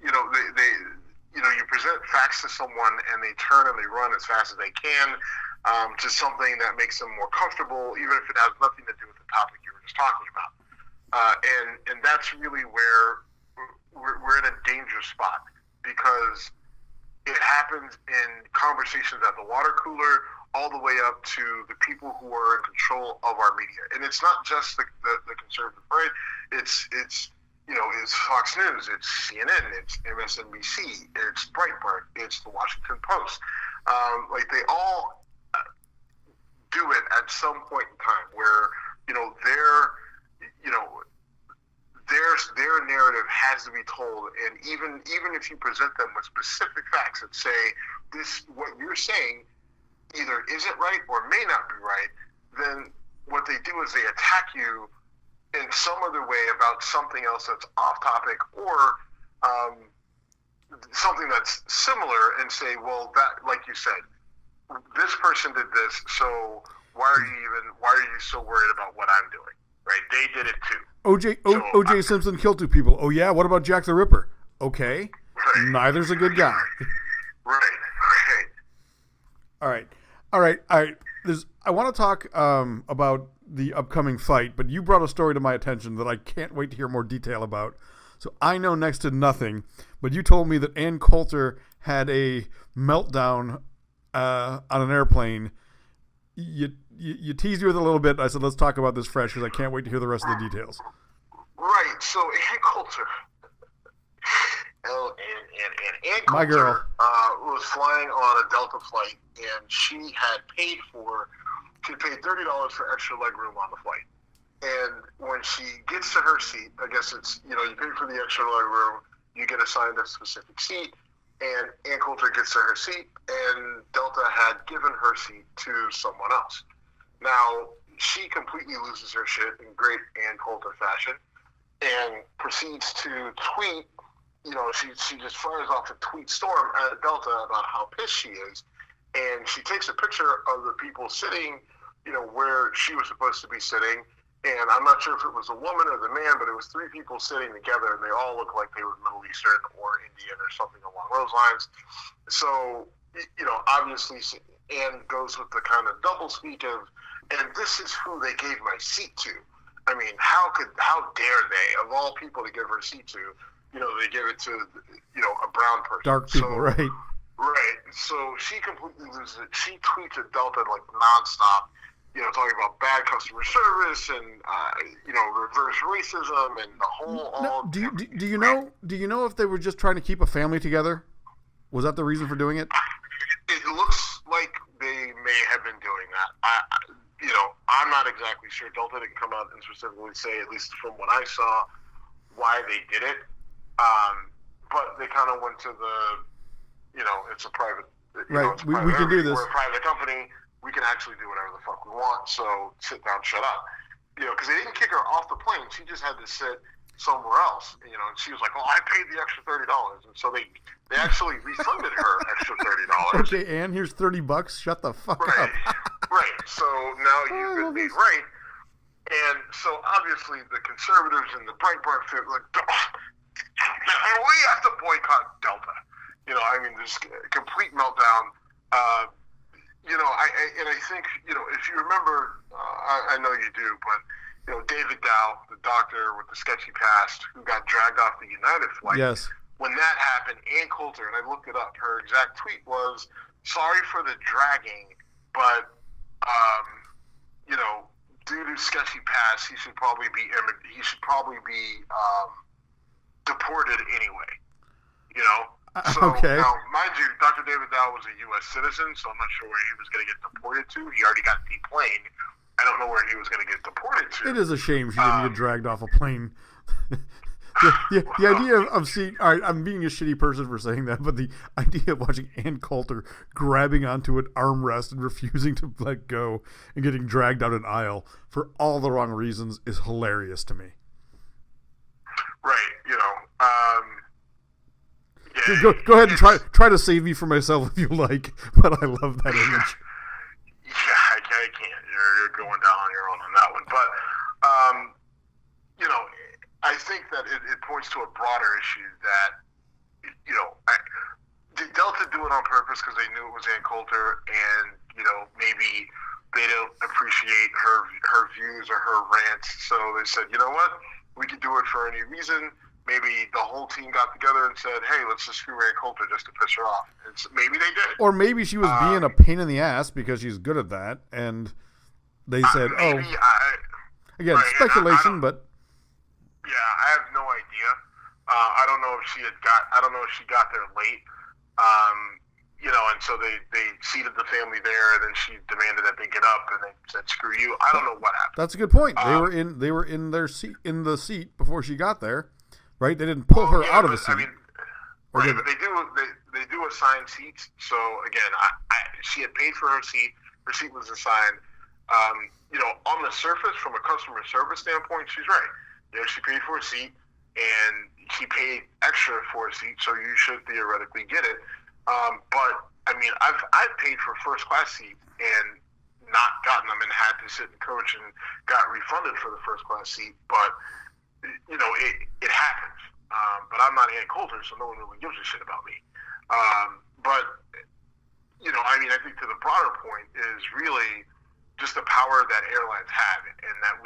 You present facts to someone and they turn and they run as fast as they can to something that makes them more comfortable, even if it has nothing to do with the topic you were just talking about. And that's really where we're in a dangerous spot, because it happens in conversations at the water cooler all the way up to the people who are in control of our media. And it's not just the conservative, right? It's Fox News, it's CNN, it's MSNBC, it's Breitbart, it's the Washington Post. They all do it at some point in time where, their narrative has to be told. And even if you present them with specific facts that say what you're saying either isn't right or may not be right, then what they do is they attack you in some other way about something else that's off topic, or something that's similar, and say, well, that, like you said, this person did this, so why are you so worried about what I'm doing? Right? They did it too. O.J. Simpson killed 2 people. Oh yeah, what about Jack the Ripper? Okay, right. Neither's a good guy. Right. All right. I want to talk about the upcoming fight, but you brought a story to my attention that I can't wait to hear more detail about. So I know next to nothing, but you told me that Ann Coulter had a meltdown on an airplane. You teased me with a little bit. I said, let's talk about this fresh, because I can't wait to hear the rest of the details. Right. So Ann Coulter, Ann Coulter, my girl, was flying on a Delta flight, and she paid $30 for extra leg room on the flight. And when she gets to her seat, I guess it's, you pay for the extra leg room, you get assigned a specific seat, and Ann Coulter gets to her seat, and Delta had given her seat to someone else. Now, she completely loses her shit in great Ann Coulter fashion and proceeds to tweet, she just fires off a tweet storm at Delta about how pissed she is, and she takes a picture of the people sitting, where she was supposed to be sitting, and I'm not sure if it was a woman or the man, but it was 3 people sitting together, and they all looked like they were Middle Eastern or Indian or something along those lines. So, obviously, Ann goes with the kind of double speak of, and this is who they gave my seat to. I mean, how dare they, of all people to give her seat to, they give it to, a brown person. Dark people, so, right. Right. So she completely loses it. She tweets at Delta nonstop, talking about bad customer service and, reverse racism and the whole. Do you know if they were just trying to keep a family together? Was that the reason for doing it? It looks like they may have been doing that. I'm not exactly sure. Delta didn't come out and specifically say, at least from what I saw, why they did it. But they kind of went to the, it's a private. Right. We can do this. We're a private company. We can actually do whatever the fuck we want. So sit down, shut up. Because they didn't kick her off the plane. She just had to sit somewhere else. And she was like, "Oh, I paid the extra $30," and so they actually refunded her extra $30. Okay, Ann, here's $30. Shut the fuck up. Right. So now you've been made right. And so obviously the conservatives and the Breitbart feel like, we have to boycott Delta. This complete meltdown. I think, if you remember, I know you do, but, David Dow, the doctor with the sketchy past who got dragged off the United flight. Yes. When that happened, Ann Coulter, and I looked it up, her exact tweet was, sorry for the dragging, but, due to sketchy past, he should probably be deported anyway. So, okay. Now, mind you, Dr. David Dow was a U.S. citizen, so I'm not sure where he was going to get deported to. He already got deplaned. I don't know where he was going to get deported to. It is a shame she didn't get dragged off a plane. The idea of seeing, all right, I'm being a shitty person for saying that, but the idea of watching Ann Coulter grabbing onto an armrest and refusing to let go and getting dragged down an aisle for all the wrong reasons is hilarious to me. Right, yeah. Go ahead and try to save me from myself if you like, but I love that image. Yeah, I can't. You're going down on your own on that one. But I think that it points to a broader issue that, did Delta do it on purpose because they knew it was Ann Coulter, and maybe they don't appreciate her views or her rants, so they said, you know what, we could do it for any reason. Maybe the whole team got together and said, hey, let's just screw Ann Coulter just to piss her off. And so maybe they did. Or maybe she was being a pain in the ass because she's good at that, and they said, again, right, speculation, but yeah, I have no idea. I don't know if she got there late. And so they seated the family there, and then she demanded that they get up, and they said, "Screw you." I don't know what happened. That's a good point. They were in their seat, in the seat before she got there, right? They didn't pull her out of a seat. I mean, right? But they do assign seats. So again, she had paid for her seat. Her seat was assigned. On the surface, from a customer service standpoint, she's right. She paid for a seat, and she paid extra for a seat, so you should theoretically get it. But I mean, I've paid for first class seats and not gotten them, and had to sit in coach and got refunded for the first class seat. But it happens. But I'm not Ann Coulter, so no one really gives a shit about me. I think to the broader point is really just the power that airlines have, and that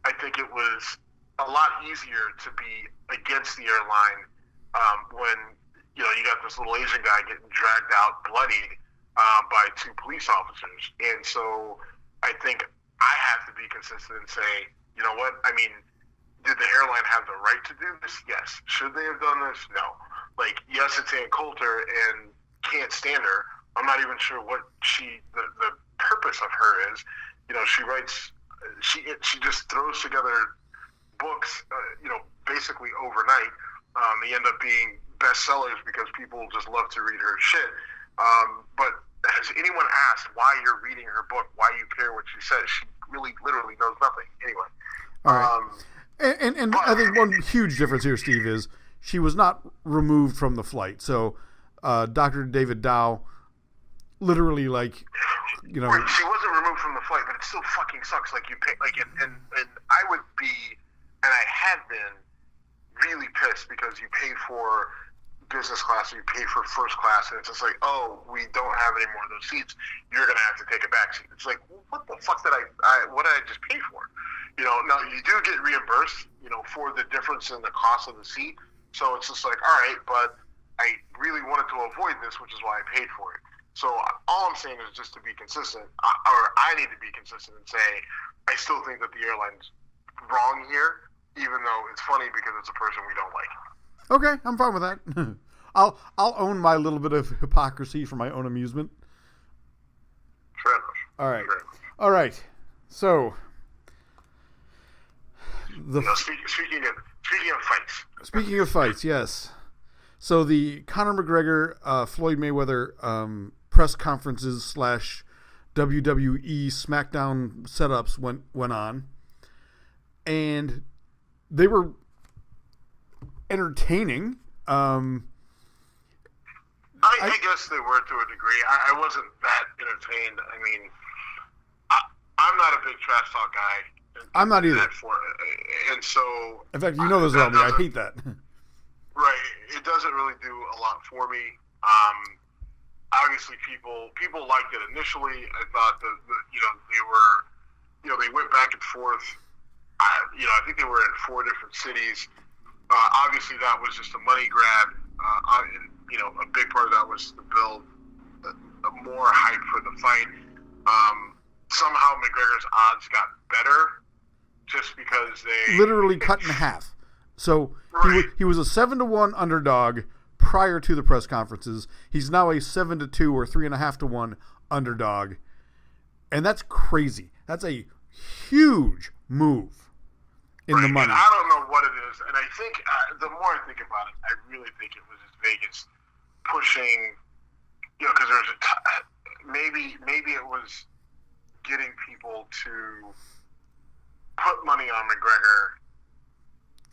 I think it was a lot easier to be against the airline when you got this little Asian guy getting dragged out bloodied by two police officers. And so I think I have to be consistent and say, you know what, I mean, did the airline have the right to do this? Yes. Should they have done this? No. Yes, it's Ann Coulter, and can't stand her. I'm not even sure what the purpose of her is. She writes, she just throws together books, basically overnight. They end up being bestsellers because people just love to read her shit. But has anyone asked why you're reading her book, why you care what she says? She really literally knows nothing. Anyway. All right. And I think one huge difference here, Steve, is she was not removed from the flight. So Dr. David Dow literally Right, she wasn't removed from the flight, but it still fucking sucks. You pay, and I would be, and I had been really pissed because you pay for business class or you pay for first class, and it's just like, oh, we don't have any more of those seats. You're gonna have to take a back seat. It's like, what the fuck did what did I just pay for? Now you do get reimbursed, for the difference in the cost of the seat. So it's just like, all right, but I really wanted to avoid this, which is why I paid for it. So all I'm saying is just to be consistent, or I need to be consistent and say, I still think that the airline's wrong here, even though it's funny because it's a person we don't like. Okay, I'm fine with that. I'll own my little bit of hypocrisy for my own amusement. Fair enough. All right. Fair enough. All right. So speaking of fights. Speaking of fights, yes. So the Conor McGregor Floyd Mayweather press conferences / WWE SmackDown setups went on, and they were entertaining. I guess they were to a degree. I wasn't that entertained. I mean, I'm not a big trash talk guy. I'm not either. And so, in fact, this about me. I hate that. Right. It doesn't really do a lot for me. Obviously, people liked it initially. I thought that they went back and forth. I think they were in 4 different cities. Obviously, that was just a money grab. And, a big part of that was to build more hype for the fight. Somehow McGregor's odds got better just because they literally cut in half. So right. he was a 7-1 underdog prior to the press conferences. He's now a 7-2 or 3.5 to 1 underdog, and that's crazy. That's a huge move in the money. And I don't know what it is, and I think the more I think about it, I really think it was just Vegas pushing. Because there's maybe it was getting people to put money on McGregor.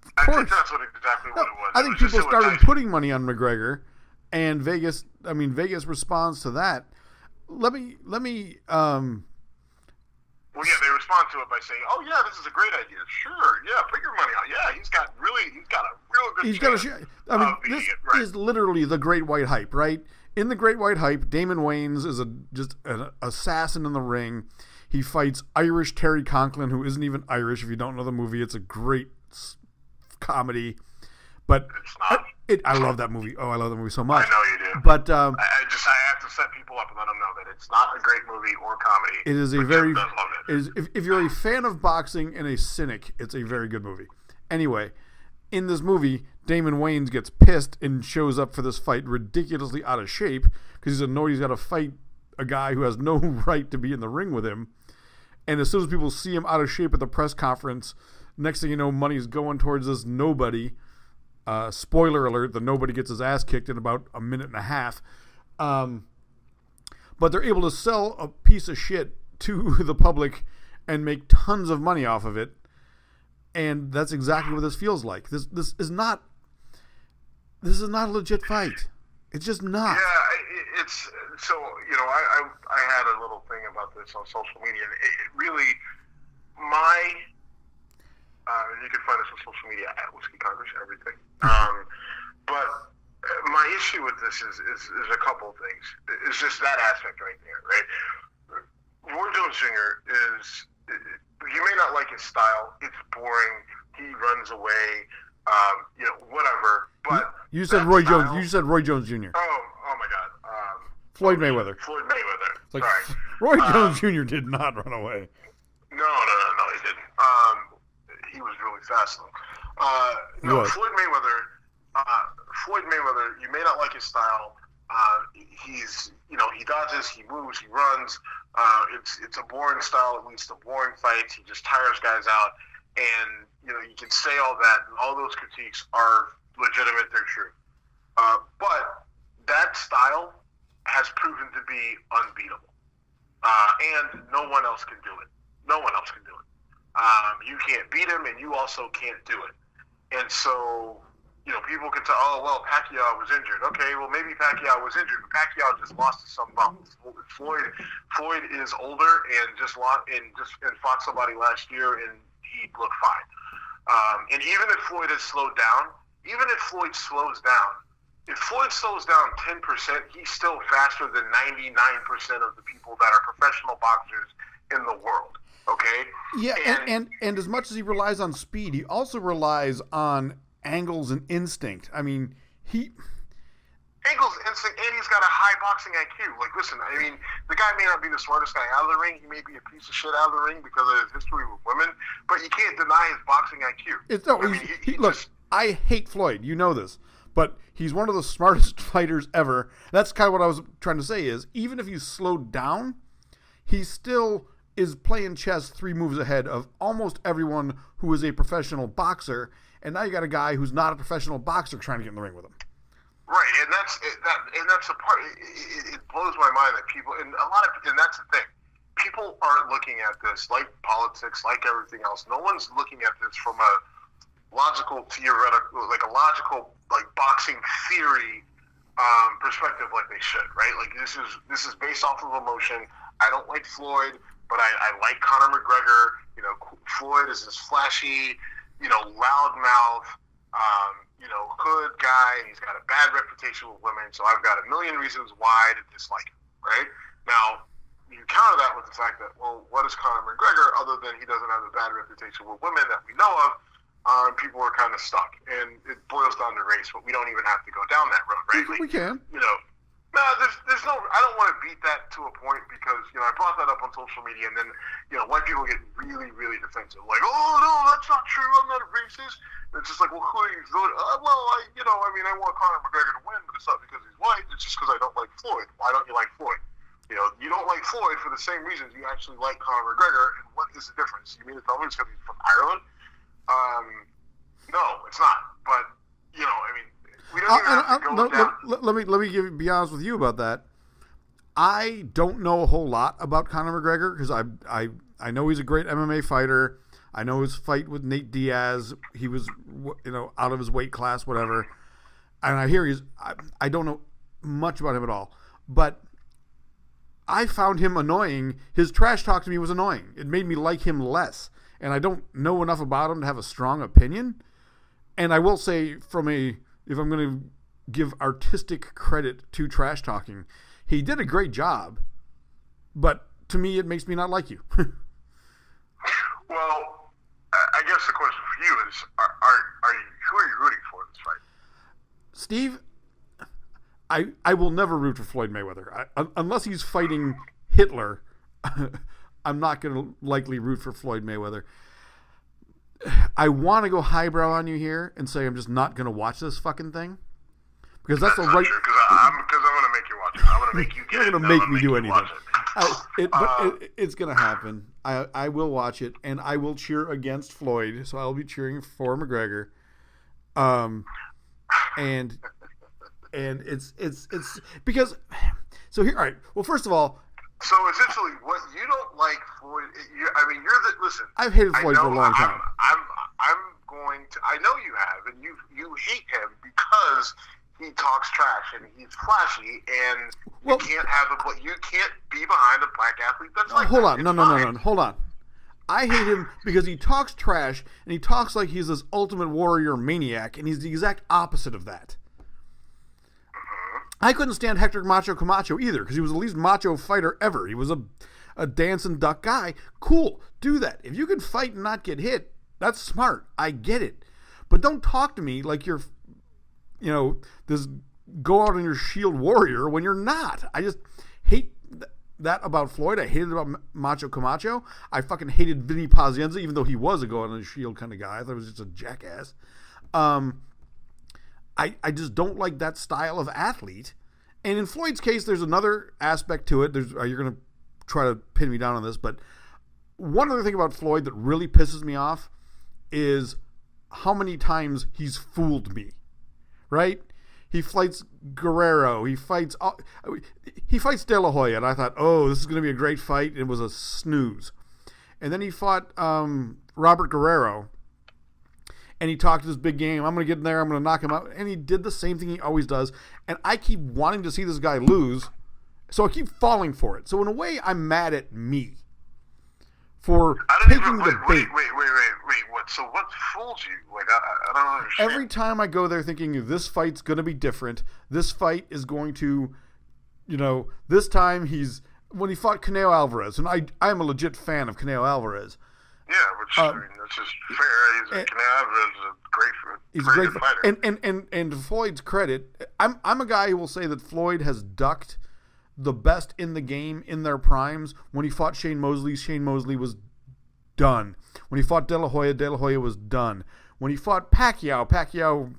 Of course. I think that's exactly what it was. I think people started putting money on McGregor, and Vegas responds to that. Let me Well, yeah, they respond to it by saying, "Oh, yeah, this is a great idea. Sure, yeah, put your money out. Yeah, he's got a real good chance I mean, of beating this it." Right. is literally the Great White Hype, right? In the Great White Hype, Damon Wayans is just an assassin in the ring. He fights Irish Terry Conklin, who isn't even Irish. If you don't know the movie, it's a great comedy. But It's not. I love that movie. Oh, I love that movie so much. I know you do. But I have to set people up and let them know that it's not a great movie or comedy. it is a but very Jim does love it. if you're a fan of boxing and a cynic, it's a very good movie. Anyway, in this movie, Damon Wayans gets pissed and shows up for this fight ridiculously out of shape because he's annoyed he's got to fight a guy who has no right to be in the ring with him. And as soon as people see him out of shape at the press conference, next thing you know, money's going towards this nobody. Spoiler alert, the nobody gets his ass kicked in about a minute and a half. But they're able to sell a piece of shit to the public and make tons of money off of it. And that's exactly what this feels like. This is not a legit fight. It's just not. Yeah, it's so, I had a little thing about this on social media. It really, you can find us on social media at Whiskey Congress, everything. But my issue with this is a couple of things. It's just that aspect right there, right? Roy Jones Jr. you may not like his style. It's boring. He runs away. Whatever. But you said Roy Jones. You said Roy Jones Jr. Oh my God. Floyd Mayweather. Floyd Mayweather. Like, Sorry. Roy Jones Jr. did not run away. No, he didn't. He was really fast though. Floyd Mayweather. You may not like his style. He dodges, he moves, he runs. It's a boring style. It leads to boring fights. He just tires guys out. And you can say all that, and all those critiques are legitimate. They're true. But that style has proven to be unbeatable, and no one else can do it. No one else can do it. You can't beat him, and you also can't do it. And so, people can say, "Oh, well, Pacquiao was injured." Okay, well, maybe Pacquiao was injured, but Pacquiao just lost to some bums. Floyd is older and just fought somebody last year, and he looked fine. And even if Floyd has slowed down, even if Floyd slows down, if Floyd slows down 10%, he's still faster than 99% of the people that are professional boxers in the world. Okay? Yeah, and as much as he relies on speed, he also relies on angles and instinct. I mean, Angles, instinct, and he's got a high boxing IQ. Like, listen, I mean, the guy may not be the smartest guy out of the ring. He may be a piece of shit out of the ring because of his history with women, but you can't deny his boxing IQ. Look, I hate Floyd. You know this. But he's one of the smartest fighters ever. That's kind of what I was trying to say is, even if he's slowed down, he still is playing chess 3 moves ahead of almost everyone who is a professional boxer. And now you got a guy who's not a professional boxer trying to get in the ring with him. Right, and that's the part. It blows my mind that people, and that's the thing. People aren't looking at this like politics, like everything else. No one's looking at this from a logical, theoretical, like a logical, like boxing theory perspective, like they should. Right, like this is based off of emotion. I don't like Floyd, but I like Conor McGregor. Floyd is this flashy, loudmouth. Hood guy, and he's got a bad reputation with women, so I've got a million reasons why to dislike him, right? Now, you counter that with the fact that, well, what is Conor McGregor other than he doesn't have a bad reputation with women that we know of? People are kind of stuck, and it boils down to race, but we don't even have to go down that road, right? We can. No, there's no. I don't want to beat that to a point because I brought that up on social media, and then white people get really, really defensive, like, oh no, that's not true. I'm not a racist. It's just like, well, who are you voting? I want Conor McGregor to win, but it's not because he's white. It's just because I don't like Floyd. Why don't you like Floyd? You don't like Floyd for the same reasons you actually like Conor McGregor. And what is the difference? You mean to tell me it's because he's from Ireland? No, it's not. But we don't even have to go down. Let me be honest with you about that. I don't know a whole lot about Conor McGregor because I know he's a great MMA fighter. I know his fight with Nate Diaz. He was out of his weight class, whatever. And I hear I don't know much about him at all. But I found him annoying. His trash talk to me was annoying. It made me like him less. And I don't know enough about him to have a strong opinion. And I will say, if I'm going to give artistic credit to trash talking, he did a great job. But to me, it makes me not like you. Well, I guess the question for you is, who are you rooting for in this fight? Steve, I will never root for Floyd Mayweather. Unless he's fighting Hitler, I'm not going to likely root for Floyd Mayweather. I want to go highbrow on you here and say I'm just not going to watch this fucking thing. Because that's the right... Because I'm going to make you watch it. I'm going to make you get it. You're going to make me do anything. It's going to happen. I will watch it, and I will cheer against Floyd, so I'll be cheering for McGregor. And it's because... So here, all right. Well, first of all... So essentially, what you don't like Floyd... Listen... I've hated Floyd for a long time. I'm going to... I know you have, and you hate him because... he talks trash and he's flashy, and you can't have him, but you can't be behind a black athlete that's like hold on. No, hold on. I hate him because he talks trash and he talks like he's this ultimate warrior maniac, and he's the exact opposite of that. I couldn't stand Hector Macho Camacho either because he was the least macho fighter ever. He was a dance and duck guy. Cool, do that. If you can fight and not get hit, that's smart. I get it. But don't talk to me like you're this go out on your shield warrior when you're not. I just hate that about Floyd. I hated it about Macho Camacho. I fucking hated Vinny Pazienza, even though he was a go out on his shield kind of guy. I thought he was just a jackass. I just don't like that style of athlete. And in Floyd's case, there's another aspect to it. You're going to try to pin me down on this, but one other thing about Floyd that really pisses me off is how many times he's fooled me. Right? He fights Guerrero. He fights De La Hoya, and I thought, oh, this is going to be a great fight. It was a snooze. And then he fought Robert Guerrero, and he talked his big game. I'm going to get in there. I'm going to knock him out. And he did the same thing he always does. And I keep wanting to see this guy lose, so I keep falling for it. So in a way, I'm mad at me for taking the bait. Wait. What? So what fools you? Like, I don't understand. Every time I go there thinking this fight's going to be different, this fight is going to, this time when he fought Canelo Alvarez, and I'm a legit fan of Canelo Alvarez. Yeah, that's just fair. Canelo Alvarez is a great fighter. And to Floyd's credit, I'm a guy who will say that Floyd has ducked the best in the game in their primes. When he fought Shane Mosley was done. When he fought De La Hoya was done. When he fought Pacquiao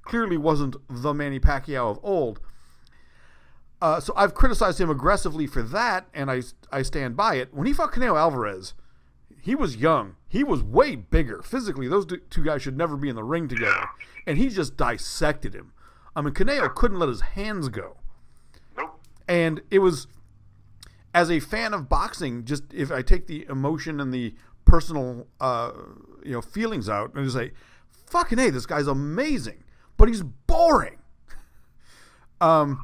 clearly wasn't the Manny Pacquiao of old. So I've criticized him aggressively for that, and I stand by it. When he fought Canelo Alvarez, he was young. He was way bigger. Physically, those two guys should never be in the ring together. And he just dissected him. I mean, Canelo couldn't let his hands go. Nope. And it was, as a fan of boxing, just if I take the emotion and the personal feelings out and just say, fucking hey, this guy's amazing, but he's boring. So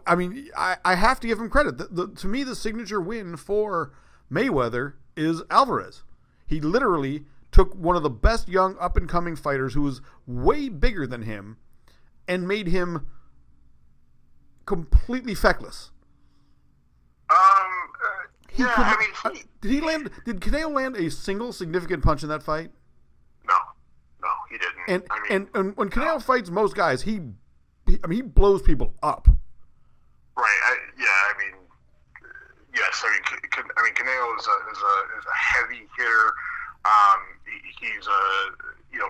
I mean, I have to give him credit. To me, the signature win for Mayweather is Alvarez. He literally took one of the best young up and coming fighters who was way bigger than him and made him completely feckless. Did Canelo land a single significant punch in that fight? No, he didn't. And when Canelo fights most guys, he blows people up. Right. Yes. Canelo is a heavy hitter. He's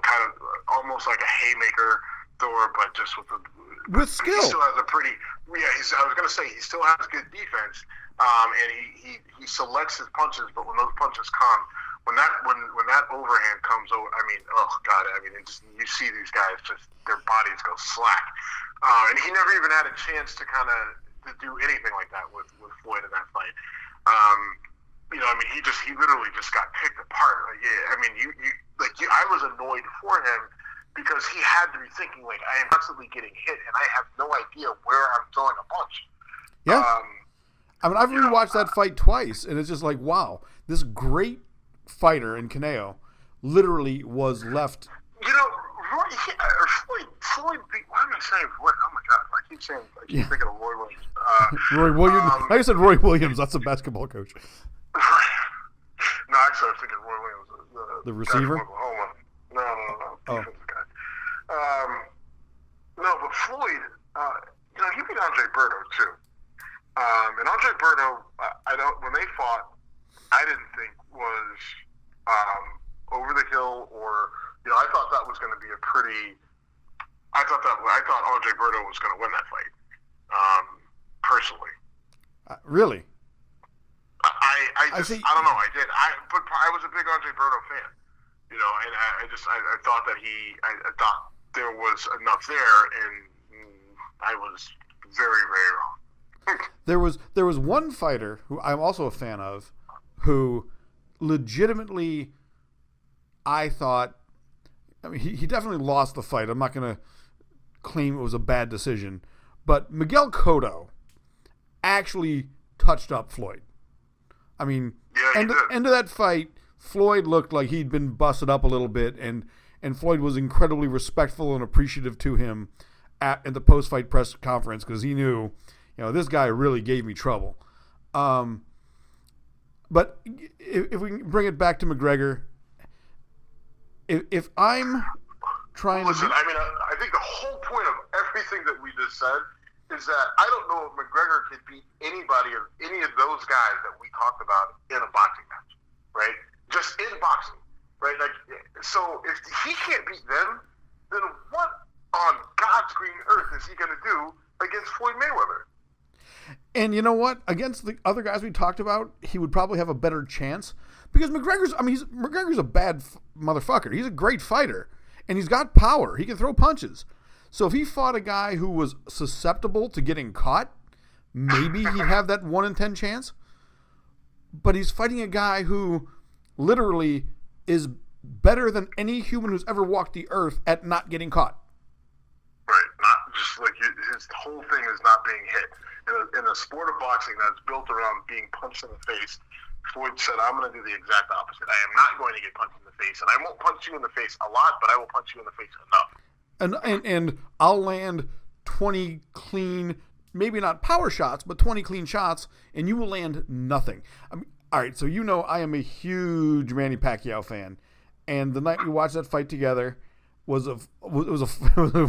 kind of almost like a haymaker thrower, but just with skill. He still has a pretty. Yeah. I was gonna say he still has good defense. And he selects his punches, but when those punches come, when that overhand comes over, you see these guys just their bodies go slack. And he never even had a chance to to do anything like that with Floyd in that fight. He literally just got picked apart. I was annoyed for him because he had to be thinking I am constantly getting hit and I have no idea where I'm throwing a punch. Yeah. I mean, I've rewatched that fight twice, and it's just like, wow, this great fighter in Canelo literally was left. You know, Floyd. Why am I saying Floyd? Oh my God! I keep thinking of Roy Williams. Roy Williams. I said Roy Williams. That's a basketball coach. No, actually, I was thinking Roy Williams, the receiver. No. Defensive guy. No, but Floyd. He beat Andre Berto too. And Andre Berto, when they fought, I didn't think was over the hill, or I thought that was going to be a pretty. I thought Andre Berto was going to win that fight. Personally. Really. I don't know. I did. But I was a big Andre Berto fan. And I thought that I thought there was enough there, and I was very, very wrong. There was one fighter who I'm also a fan of, who legitimately, I thought, I mean, he definitely lost the fight. I'm not going to claim it was a bad decision, but Miguel Cotto actually touched up Floyd. I mean, end of that fight, Floyd looked like he'd been busted up a little bit, and Floyd was incredibly respectful and appreciative to him at the post-fight press conference, because he knew, this guy really gave me trouble. But if we can bring it back to McGregor, if I'm trying to... Listen, I think the whole point of everything that we just said is that I don't know if McGregor could beat any of those guys that we talked about in a boxing match, right? Just in boxing, right? So if he can't beat them, then what on God's green earth is he going to do against Floyd Mayweather? And you know what? Against the other guys we talked about, he would probably have a better chance, because McGregor's a bad motherfucker. He's a great fighter, and he's got power. He can throw punches. So if he fought a guy who was susceptible to getting caught, maybe he'd have that 1 in 10 chance. But he's fighting a guy who literally is better than any human who's ever walked the earth at not getting caught. Right. Not just like his whole thing is not being hit. In a sport of boxing that's built around being punched in the face, Floyd said, I'm going to do the exact opposite. I am not going to get punched in the face, and I won't punch you in the face a lot, but I will punch you in the face enough. And I'll land 20 clean, maybe not power shots, but 20 clean shots, and you will land nothing. All right, so I am a huge Manny Pacquiao fan, and the night we watched that fight together was a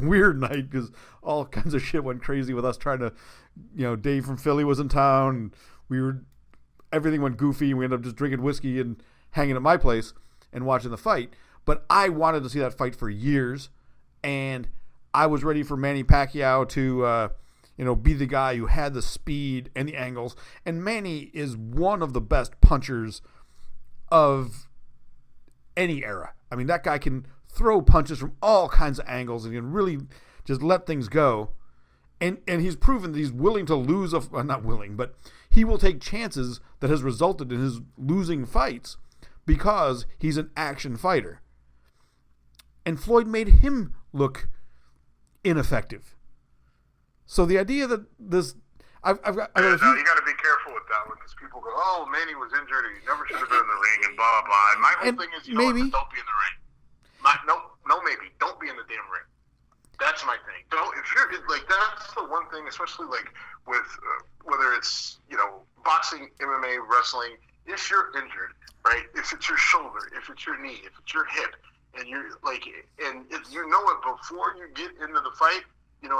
weird night, because all kinds of shit went crazy with us trying to, Dave from Philly was in town, and everything went goofy, and we ended up just drinking whiskey and hanging at my place and watching the fight. But I wanted to see that fight for years, and I was ready for Manny Pacquiao to, be the guy who had the speed and the angles. And Manny is one of the best punchers of any era. I mean, that guy can throw punches from all kinds of angles and can really just let things go. And he's proven that he's willing to lose, not willing, but he will take chances that has resulted in his losing fights because he's an action fighter. And Floyd made him look ineffective. So the idea that this... you got to be careful with that one, because people go, oh, Manny was injured, or he never should have been in the ring, and blah, blah, blah. And my whole thing is, don't be in the ring. Maybe. Don't be in the damn ring. That's my thing. That's the one thing, especially with whether it's boxing, MMA, wrestling. If you're injured, right? If it's your shoulder, if it's your knee, if it's your hip, and you're and if you know it before you get into the fight,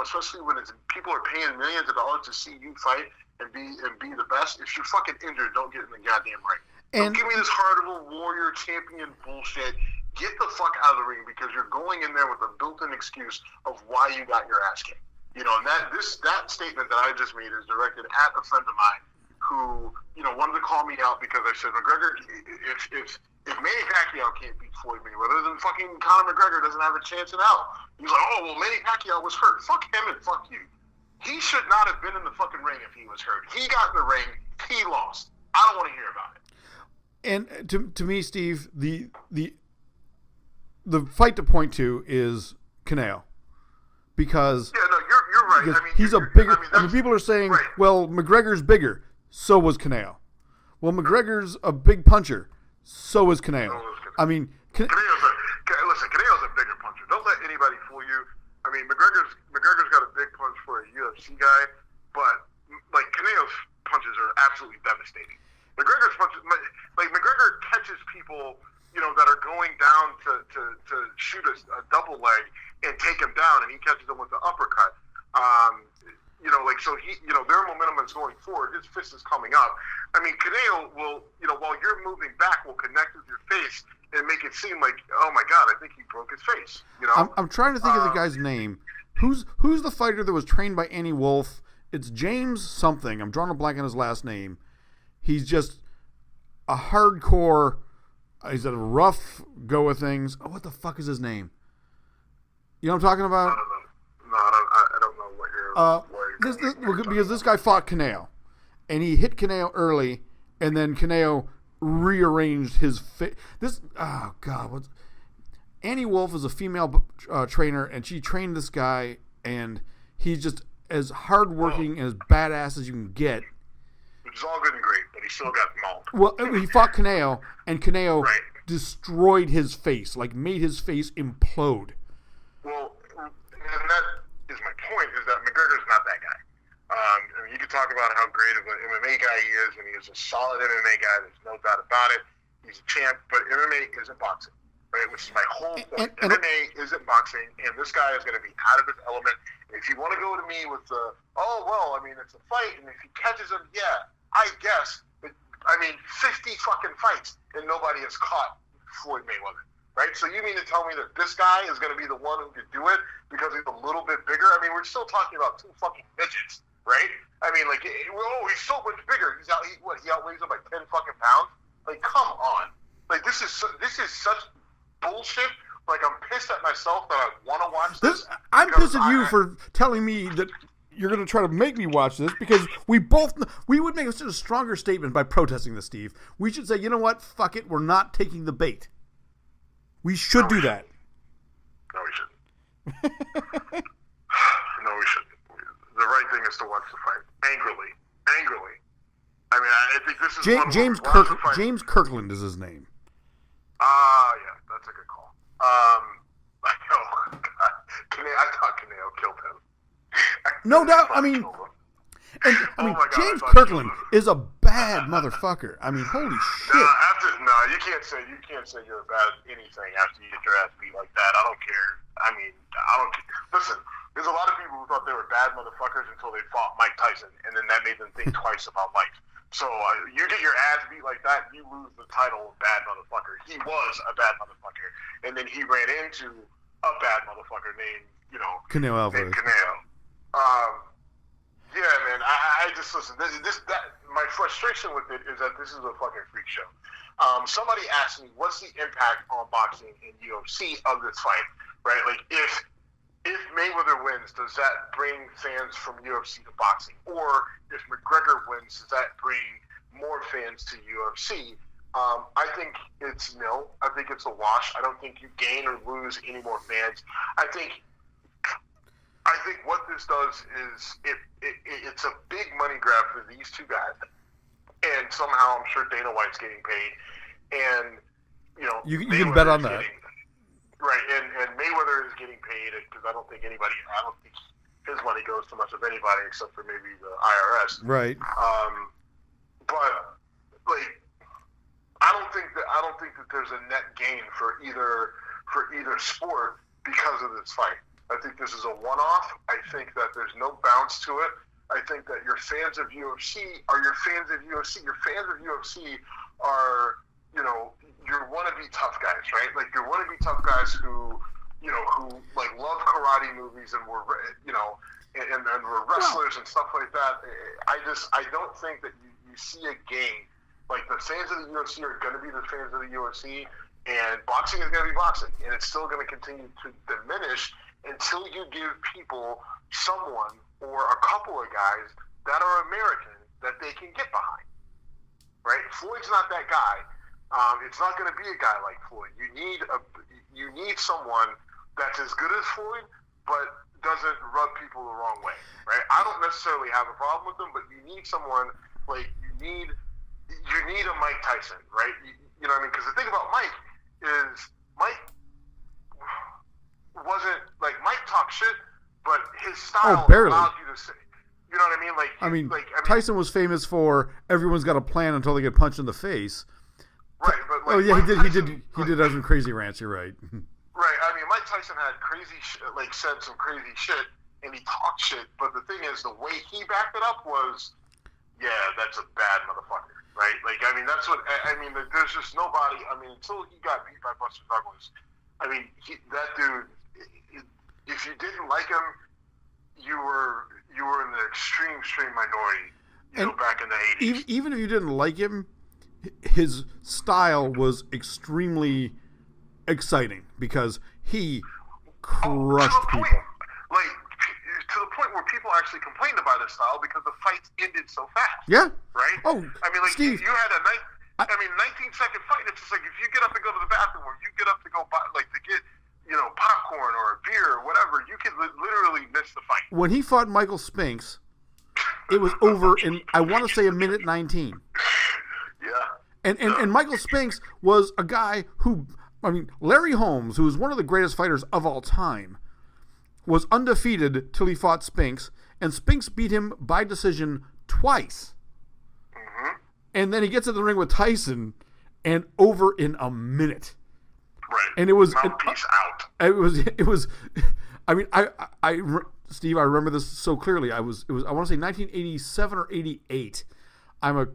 especially when people are paying millions of dollars to see you fight and be the best. If you're fucking injured, don't get in the goddamn ring. Don't give me this heart of a warrior champion bullshit. Get the fuck out of the ring, because you're going in there with a built-in excuse of why you got your ass kicked. And that statement that I just made is directed at a friend of mine who, wanted to call me out because I said, McGregor, if Manny Pacquiao can't beat Floyd Mayweather, then fucking Conor McGregor doesn't have a chance in hell. He's like, oh, well, Manny Pacquiao was hurt. Fuck him and fuck you. He should not have been in the fucking ring if he was hurt. He got in the ring. He lost. I don't want to hear about it. And to me, Steve, the fight to point to is Canelo, because you're right. He's a bigger. People are saying, right, well, McGregor's bigger. So was Canelo. Well, McGregor's a big puncher. So was Canelo. I mean, Canelo's a bigger puncher. Don't let anybody fool you. I mean, McGregor's got a big punch for a UFC guy, but like Canelo's punches are absolutely devastating. McGregor's punches, like McGregor catches people, that are going down to shoot a double leg and take him down, and he catches them with the uppercut. So their momentum is going forward. His fist is coming up. I mean, Canelo will, while you're moving back, will connect with your face and make it seem like, oh my God, I think he broke his face. I'm trying to think of the guy's name. Who's the fighter that was trained by Annie Wolf? It's James something. I'm drawing a blank on his last name. He's just a hardcore. He's a rough go of things. Oh, what the fuck is his name? You know what I'm talking about? I don't know what you're. Because this guy fought Canelo, and he hit Canelo early, and then Canelo rearranged his face. Annie Wolf is a female trainer, and she trained this guy, and he's just as hardworking and as badass as you can get. Which is all good and great, but he still got mauled. Well, he fought Canelo, and Canelo destroyed his face, like made his face implode. Well, and that is my point, is that McGregor's not that guy. You can talk about how great of an MMA guy he is, and he is a solid MMA guy. There's no doubt about it. He's a champ, but MMA isn't boxing, right? Which is my whole point. MMA isn't boxing, and this guy is going to be out of his element. And if you want to go to me with the, it's a fight, and if he catches him, I guess. But, 50 fucking fights, and nobody has caught Floyd Mayweather. Right? So you mean to tell me that this guy is going to be the one who could do it because he's a little bit bigger? I mean, we're still talking about two fucking midgets, right? I mean, he's so much bigger. He outweighs him by 10 fucking pounds? Like, come on. Like, this is such bullshit. Like, I'm pissed at myself that I want to watch this. I'm pissed at you for telling me that you're going to try to make me watch this, because we would make such a stronger statement by protesting this, Steve. We should say, you know what? Fuck it. We're not taking the bait. We should do that. No, we shouldn't. No, we shouldn't. The right thing is to watch the fight angrily. I mean, I think this is James Kirkland is his name. Yeah, that's a good call. I thought Canelo killed him. No doubt. I mean, James Kirkland is a bad motherfucker. I mean, holy shit. You can't say you're bad at anything after you get your ass beat like that. I don't care. I don't care. Listen, there's a lot of people who thought they were bad motherfuckers until they fought Mike Tyson, and then that made them think twice about life. So you get your ass beat like that, you lose the title of bad motherfucker. He was a bad motherfucker, and then he ran into a bad motherfucker named, Canelo Alvarez. Yeah, man. I just listen. My frustration with it is that this is a fucking freak show. Somebody asked me, "What's the impact on boxing and UFC of this fight?" Right? Like, if Mayweather wins, does that bring fans from UFC to boxing? Or if McGregor wins, does that bring more fans to UFC? I think it's nil. I think it's a wash. I don't think you gain or lose any more fans. I think what this does is it's a big money grab for these two guys, and somehow I'm sure Dana White's getting paid, and you can bet on that, right? And Mayweather is getting paid because I don't think his money goes to much of anybody except for maybe the IRS, right? But like, I don't think that there's a net gain for either sport because of this fight. I think this is a one-off. I think that there's no bounce to it. I think that your fans of UFC are your fans of UFC. Your fans of UFC are, your wannabe tough guys, right? Like, your wannabe tough guys who like love karate movies and were, and were wrestlers and stuff like that. I don't think that you see a game. Like, the fans of the UFC are going to be the fans of the UFC, and boxing is going to be boxing, and it's still going to continue to diminish until you give people someone or a couple of guys that are American that they can get behind, right? Floyd's not that guy. It's not going to be a guy like Floyd. You need someone that's as good as Floyd, but doesn't rub people the wrong way, right? I don't necessarily have a problem with him, but you need someone like, you need a Mike Tyson, right? You know what I mean? Because the thing about Mike is Mike wasn't like Mike talked shit, but his style allowed you to say, you know what I mean? Tyson was famous for everyone's got a plan until they get punched in the face. Right, but he did have some crazy rants. You're right. Right. I mean, Mike Tyson had said some crazy shit, and he talked shit. But the thing is, the way he backed it up was, yeah, that's a bad motherfucker, right? Like, I mean, that's what I mean. There's just nobody. I mean, until he got beat by Buster Douglas, I mean, that dude. If you didn't like him, you were in the extreme minority. You know, back in the 80s. Even if you didn't like him, his style was extremely exciting because he crushed people. Like, to the point where people actually complained about his style because the fights ended so fast. Yeah. Right? Oh, I mean, like, Steve, you had a 19-second fight. It's just like if you get up to go to the bathroom or you get up to go buy, like, to get, you know, popcorn or a beer or whatever, you could literally miss the fight. When he fought Michael Spinks, it was over in, I want to say, a minute 19. Yeah. And Michael Spinks was a guy who, I mean, Larry Holmes, who was one of the greatest fighters of all time, was undefeated till he fought Spinks, and Spinks beat him by decision twice. Mm-hmm. And then he gets in the ring with Tyson, and over in a minute. Right. And it was mouthpiece out. It was. I mean, Steve, I remember this so clearly. I want to say 1987 or 88. I'm a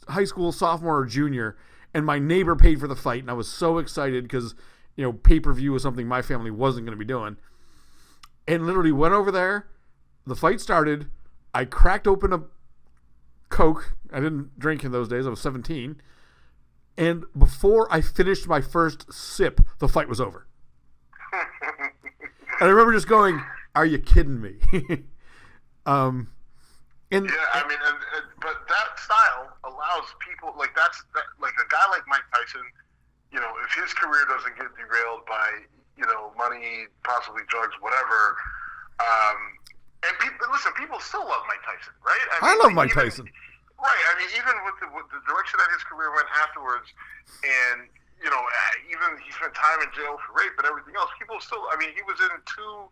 high school sophomore or junior, and my neighbor paid for the fight, and I was so excited because, you know, pay-per-view was something my family wasn't going to be doing. And literally went over there. The fight started. I cracked open a Coke. I didn't drink in those days. I was 17. And before I finished my first sip, the fight was over. And I remember just going, "Are you kidding me?" I mean, but that style allows people like like a guy like Mike Tyson. You know, if his career doesn't get derailed by, you know, money, possibly drugs, whatever. And people still love Mike Tyson, right? I love Mike Tyson. Right. I mean, even with the direction that his career went afterwards, and, you know, even he spent time in jail for rape and everything else, people still. I mean, he was in two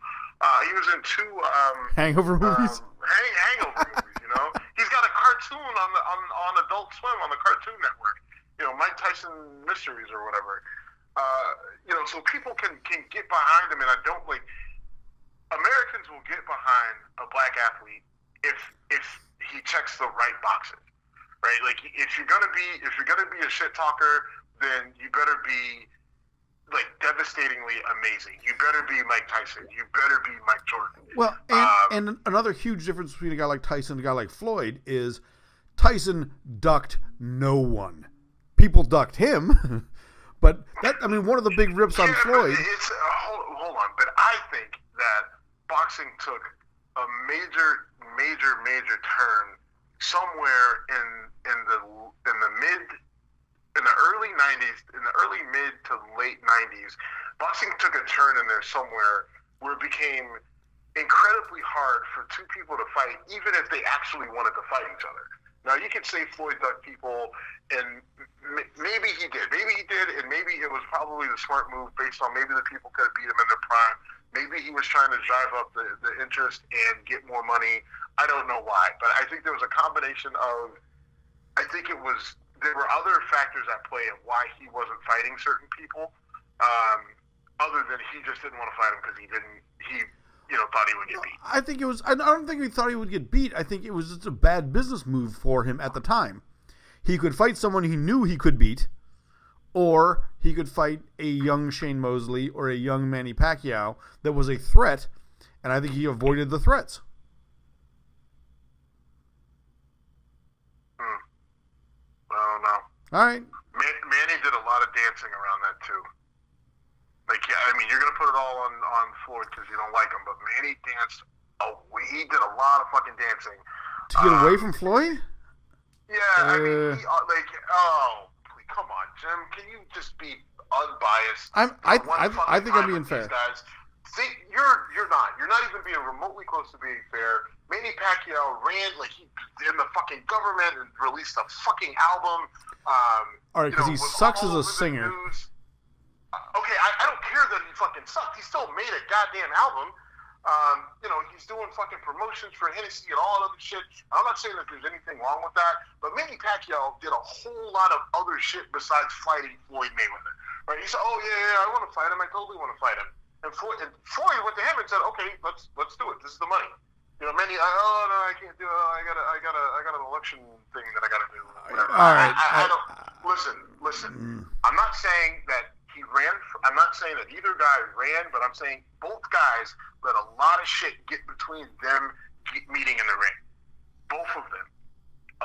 hangover movies. Hangover movies. You know, he's got a cartoon on Adult Swim on the Cartoon Network. You know, Mike Tyson Mysteries or whatever. You know, so people can get behind him, and I don't like. Americans will get behind a black athlete if he checks the right boxes, right? Like, if you're gonna be a shit talker, then you better be like devastatingly amazing. You better be Mike Tyson. You better be Mike Jordan. Well, and another huge difference between a guy like Tyson and a guy like Floyd is Tyson ducked no one. People ducked him, but one of the big rips on Floyd. Hold on, but I think that boxing took a major turn somewhere in the early 90s, in the early mid to late 90s. Boxing took a turn in there somewhere where it became incredibly hard for two people to fight, even if they actually wanted to fight each other. Now, you could say Floyd ducked people, and maybe he did, and maybe it was probably the smart move based on maybe the people could have beat him in their prime. Maybe he was trying to drive up the interest and get more money. I don't know why, but I think there was a combination of, there were other factors at play of why he wasn't fighting certain people, other than he just didn't want to fight him because he thought he would get beat. I don't think he thought he would get beat. I think it was just a bad business move for him at the time. He could fight someone he knew he could beat, or he could fight a young Shane Mosley or a young Manny Pacquiao that was a threat, and I think he avoided the threats. I don't know. All right. Manny did a lot of dancing around that too. Like, yeah, I mean, you're gonna put it all on Floyd because you don't like him, but Manny danced. He did a lot of fucking dancing to get away from Floyd. Yeah, I mean, please, come on, Jim. Can you just be unbiased? I think I'm being fair. Guys You're not even being remotely close to being fair. Manny Pacquiao ran like he in the fucking government and released a fucking album. All right, because he sucks as a singer. Okay, I don't care that he fucking sucked. He still made a goddamn album. He's doing fucking promotions for Hennessy and all that other shit. I'm not saying that there's anything wrong with that, but Manny Pacquiao did a whole lot of other shit besides fighting Floyd Mayweather. Right? He said, "Oh yeah, I want to fight him. I totally want to fight him." And Floyd went to him and said, "Okay, let's do it. This is the money." Manny, oh no, I can't do it. I got an election thing that I got to do. Whatever. All right. I don't listen. I'm not saying that he ran. I'm not saying that either guy ran, but I'm saying both guys let a lot of shit get between them meeting in the ring. Both of them.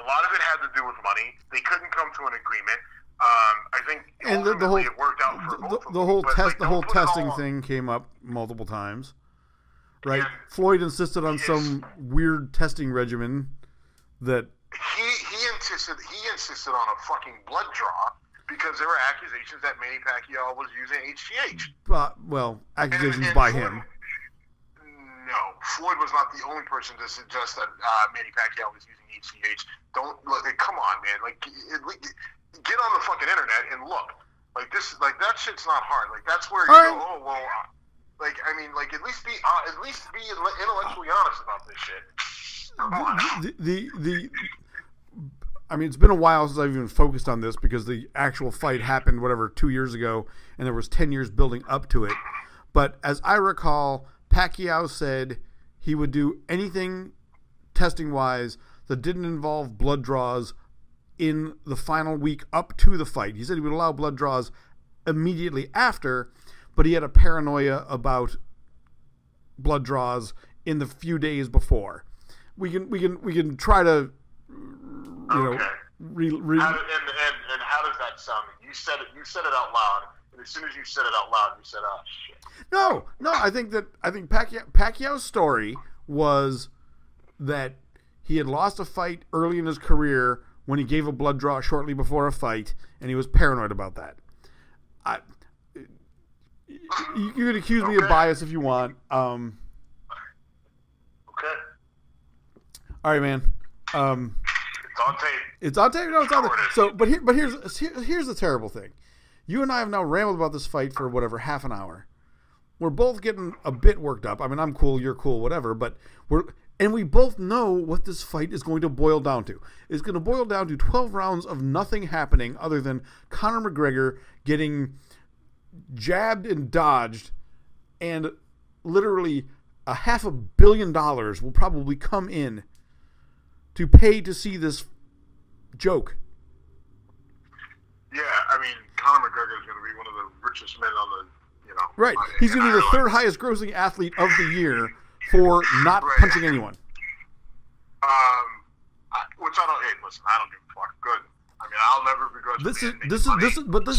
A lot of it had to do with money. They couldn't come to an agreement. I think ultimately it worked out for both of them. The whole testing thing came up multiple times. Right, and Floyd insisted on some weird testing regimen that he insisted on a fucking blood draw because there were accusations that Manny Pacquiao was using HGH. Accusations and by Floyd, him. No, Floyd was not the only person to suggest that Manny Pacquiao was using HGH. Come on, man. Get on the fucking internet and look. That shit's not hard. That's where you go. Oh well. At least be intellectually honest about this shit. Come on. It's been a while since I've even focused on this because the actual fight happened 2 years ago, and there was 10 years building up to it. But as I recall, Pacquiao said he would do anything testing wise that didn't involve blood draws in the final week up to the fight. He said he would allow blood draws immediately after, but he had a paranoia about blood draws in the few days before. We can try to, and how does that sound? You said it out loud, and as soon as you said it out loud, you said, "Oh shit." No. I think Pacquiao's story was that he had lost a fight early in his career when he gave a blood draw shortly before a fight, and he was paranoid about that. You can accuse me of bias if you want. Okay. All right, man. It's on tape. It's on tape. No, it's on tape. So, but here's the terrible thing. You and I have now rambled about this fight for half an hour. We're both getting a bit worked up. I'm cool, you're cool, whatever. But we both know what this fight is going to boil down to. It's going to boil down to 12 rounds of nothing happening other than Conor McGregor getting jabbed and dodged, and literally $500 million will probably come in to pay to see this joke. Yeah, Conor McGregor is going to be one of the richest men on the, Right. He's going to be the third highest grossing athlete of the year for not punching anyone. Which I don't. Hey, listen, I don't give a fuck. Good. I'll never begrudge. This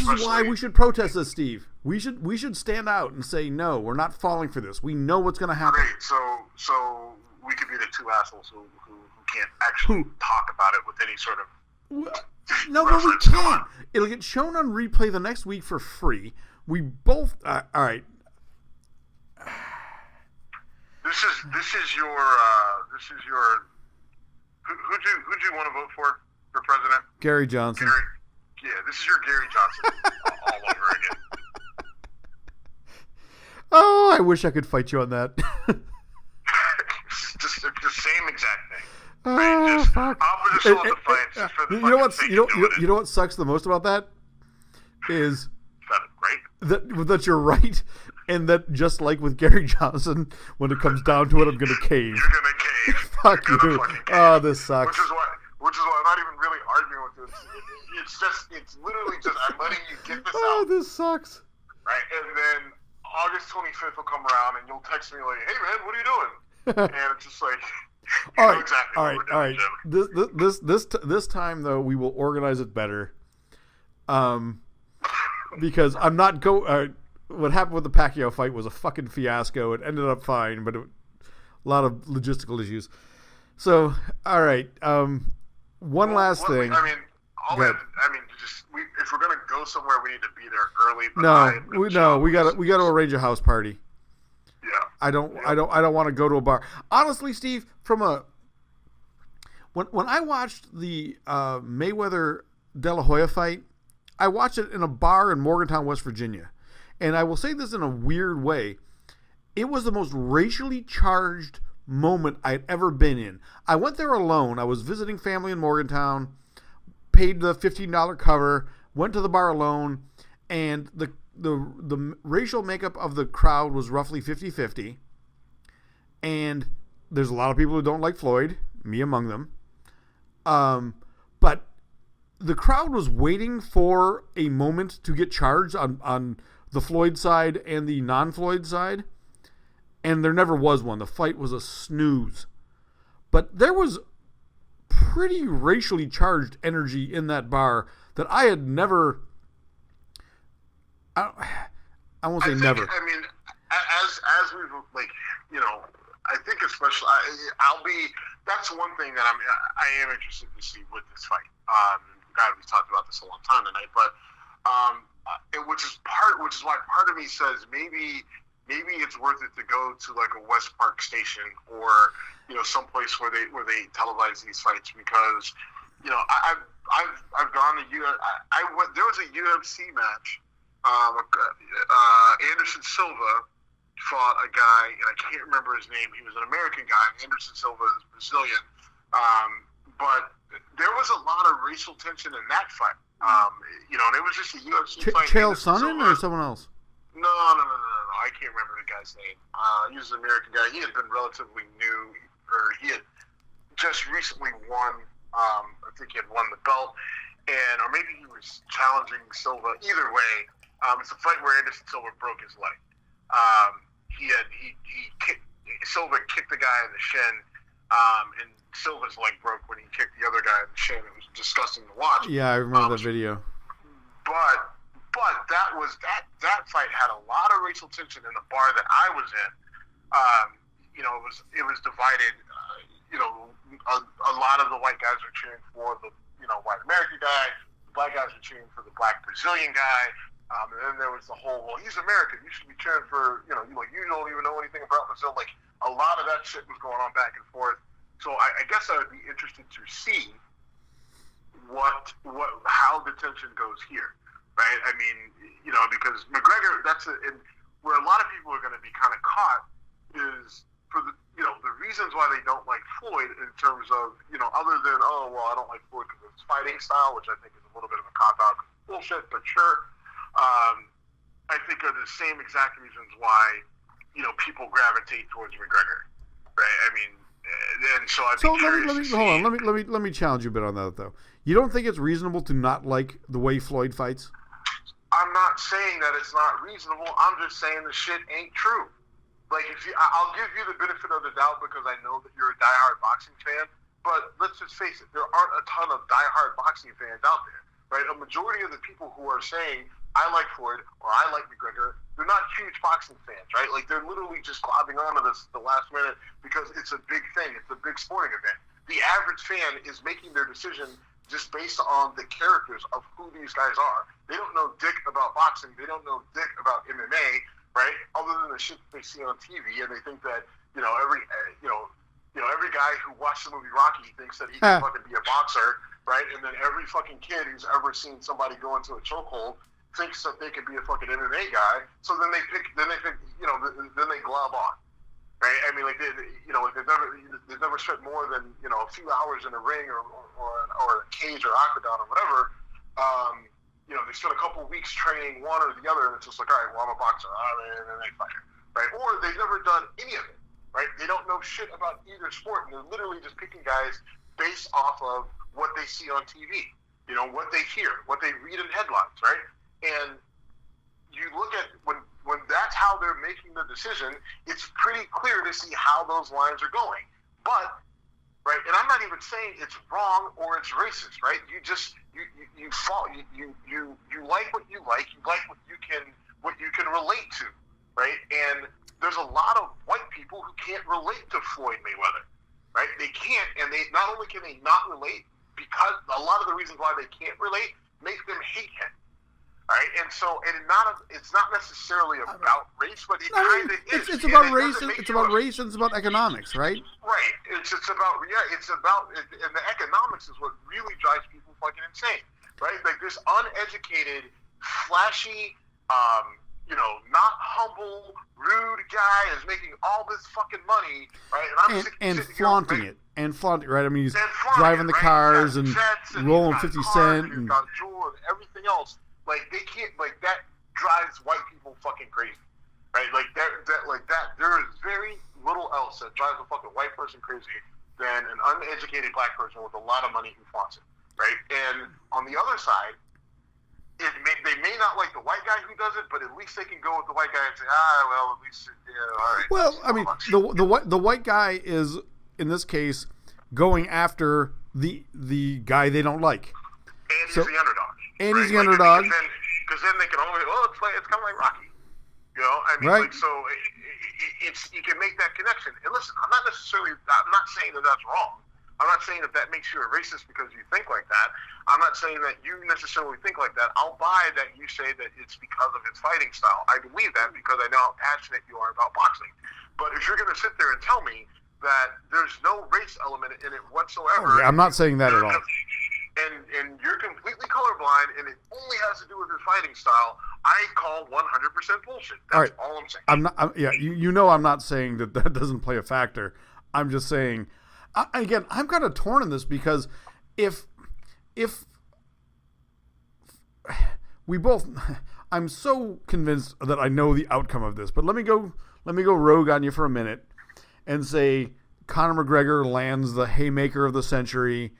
is why we should protest this, Steve. We should stand out and say no. We're not falling for this. We know what's going to happen. Great. So we could be the two assholes who can't actually talk about it with any sort of. No, we can't. It'll get shown on replay the next week for free. We both. All right. This is your. Who'd you want to vote for president? Gary Johnson. This is your Gary Johnson all over again. Oh, I wish I could fight you on that. It's the same exact thing. Oh, fuck. Opposite defiance for the you know what sucks the most about that is that right? That you're right, and that just like with Gary Johnson, when it comes down to it, I'm gonna cave. You're gonna cave. Fuck you. Oh, this sucks. Which is why I'm not even really arguing with this. It's literally just I'm letting you get this out. Oh, this sucks. Right, and then August 25th will come around, and you'll text me like, "Hey man, what are you doing?" And it's just like. All right. This time though, we will organize it better. Because I'm not what happened with the Pacquiao fight was a fucking fiasco. It ended up fine, but a lot of logistical issues. So, all right. One last thing. If we're gonna go somewhere, we need to be there early. But we got to arrange a house party. Yeah, I don't want to go to a bar. Honestly, Steve, when I watched the Mayweather De La Hoya fight, I watched it in a bar in Morgantown, West Virginia. And I will say this in a weird way. It was the most racially charged moment I'd ever been in. I went there alone. I was visiting family in Morgantown, paid the $15 cover, went to the bar alone, and the racial makeup of the crowd was roughly 50-50. And there's a lot of people who don't like Floyd, me among them. But the crowd was waiting for a moment to get charged on the Floyd side and the non-Floyd side, and there never was one. The fight was a snooze. But there was pretty racially charged energy in that bar that I had never... I won't say never. I mean, as we've, like, you know, I think especially, that's one thing that I am interested to see with this fight. God, we've talked about this a long time tonight, but which is why part of me says maybe it's worth it to go to like a West Park station or, you know, someplace where they televise these fights, because, you know, I've gone to there was a UFC match. Anderson Silva fought a guy, and I can't remember his name. He was an American guy. Anderson Silva is Brazilian. But there was a lot of racial tension in that fight. You know, and it was just a UFC fight. Chael Sonnen or someone else? No. I can't remember the guy's name. He was an American guy. He had been relatively new, or he had just recently won. I think he had won the belt, or maybe he was challenging Silva. Either way, it's a fight where Anderson Silva broke his leg. Silva kicked the guy in the shin, and Silva's leg broke when he kicked the other guy in the shin. It was disgusting to watch. Yeah, I remember that video. But that fight had a lot of racial tension in the bar that I was in. You know, it was divided. You know, a lot of the white guys were cheering for the, you know, white American guy. The black guys were cheering for the black Brazilian guy. And then there was the whole, well, he's American, you should be cheering for, you know, you don't even know anything about Brazil. Like, a lot of that shit was going on back and forth. So I guess I would be interested to see how the tension goes here, right? I mean, you know, because McGregor, and where a lot of people are going to be kind of caught is for the, you know, the reasons why they don't like Floyd in terms of, you know, other than, oh, well, I don't like Floyd because of his fighting style, which I think is a little bit of a cop-out bullshit, but sure. I think are the same exact reasons why, you know, people gravitate towards McGregor, right? I mean, and so I'd be curious. Let me challenge you a bit on that though. You don't think it's reasonable to not like the way Floyd fights? I'm not saying that it's not reasonable. I'm just saying the shit ain't true. Like, I'll give you the benefit of the doubt because I know that you're a diehard boxing fan. But let's just face it, there aren't a ton of diehard boxing fans out there, right? A majority of the people who are saying, I like Floyd or I like McGregor, they're not huge boxing fans, right? Like, they're literally just globbing onto this the last minute because it's a big thing. It's a big sporting event. The average fan is making their decision just based on the characters of who these guys are. They don't know dick about boxing. They don't know dick about MMA, right? Other than the shit that they see on TV, and they think that, you know, every guy who watched the movie Rocky thinks that he can fucking be a boxer, right? And then every fucking kid who's ever seen somebody go into a chokehold thinks that they can be a fucking MMA guy. So then they pick, then they glob on, right? I mean, like, they've never spent more than, you know, a few hours in a ring or a cage or octagon or whatever. You know, they spent a couple of weeks training one or the other, and it's just like, all right, well, I'm a boxer, and then they fighter, right? Or they've never done any of it, right? They don't know shit about either sport, and they're literally just picking guys based off of what they see on TV, you know, what they hear, what they read in headlines, right? And you look at when that's how they're making the decision, it's pretty clear to see how those lines are going. But, right, and I'm not even saying it's wrong or it's racist, right? You just you like what you like what you can relate to, right? And there's a lot of white people who can't relate to Floyd Mayweather, right? They can't, and they not only can they not relate, because a lot of the reasons why they can't relate make them hate him, Right, and so it's not necessarily about race, but it kind of is. It's about race. It's about race, and it's about economics, right? Right. It's about and the economics is what really drives people fucking insane, right? Like this uneducated, flashy, not humble, rude guy is making all this fucking money, right? And flaunting it, right? I mean, he's driving the cars and rolling 50 cent and got jewel and everything else. Like they can't, like that drives white people fucking crazy, right? Like that. There is very little else that drives a fucking white person crazy than an uneducated black person with a lot of money who flaunts it, right? And on the other side, they may not like the white guy who does it, but at least they can go with the white guy and say, well, at least, all right. Well, I mean, the white guy is in this case going after the guy they don't like, and he's the underdog. And he's the underdog. Because then they can only, it's kind of like Rocky. I mean, right. Like, so it's you can make that connection. And listen, I'm not saying that that's wrong. I'm not saying that makes you a racist because you think like that. I'm not saying that you necessarily think like that. I'll buy that you say that it's because of his fighting style. I believe that because I know how passionate you are about boxing. But if you're going to sit there and tell me that there's no race element in it whatsoever. I'm not saying that at all. And you're completely colorblind, and it only has to do with his fighting style. I call 100% bullshit. That's all I'm saying. I'm not saying that doesn't play a factor. I'm just saying, again, I'm kind of torn on this because if we both, I'm so convinced that I know the outcome of this. But let me go rogue on you for a minute and say Conor McGregor lands the haymaker of the century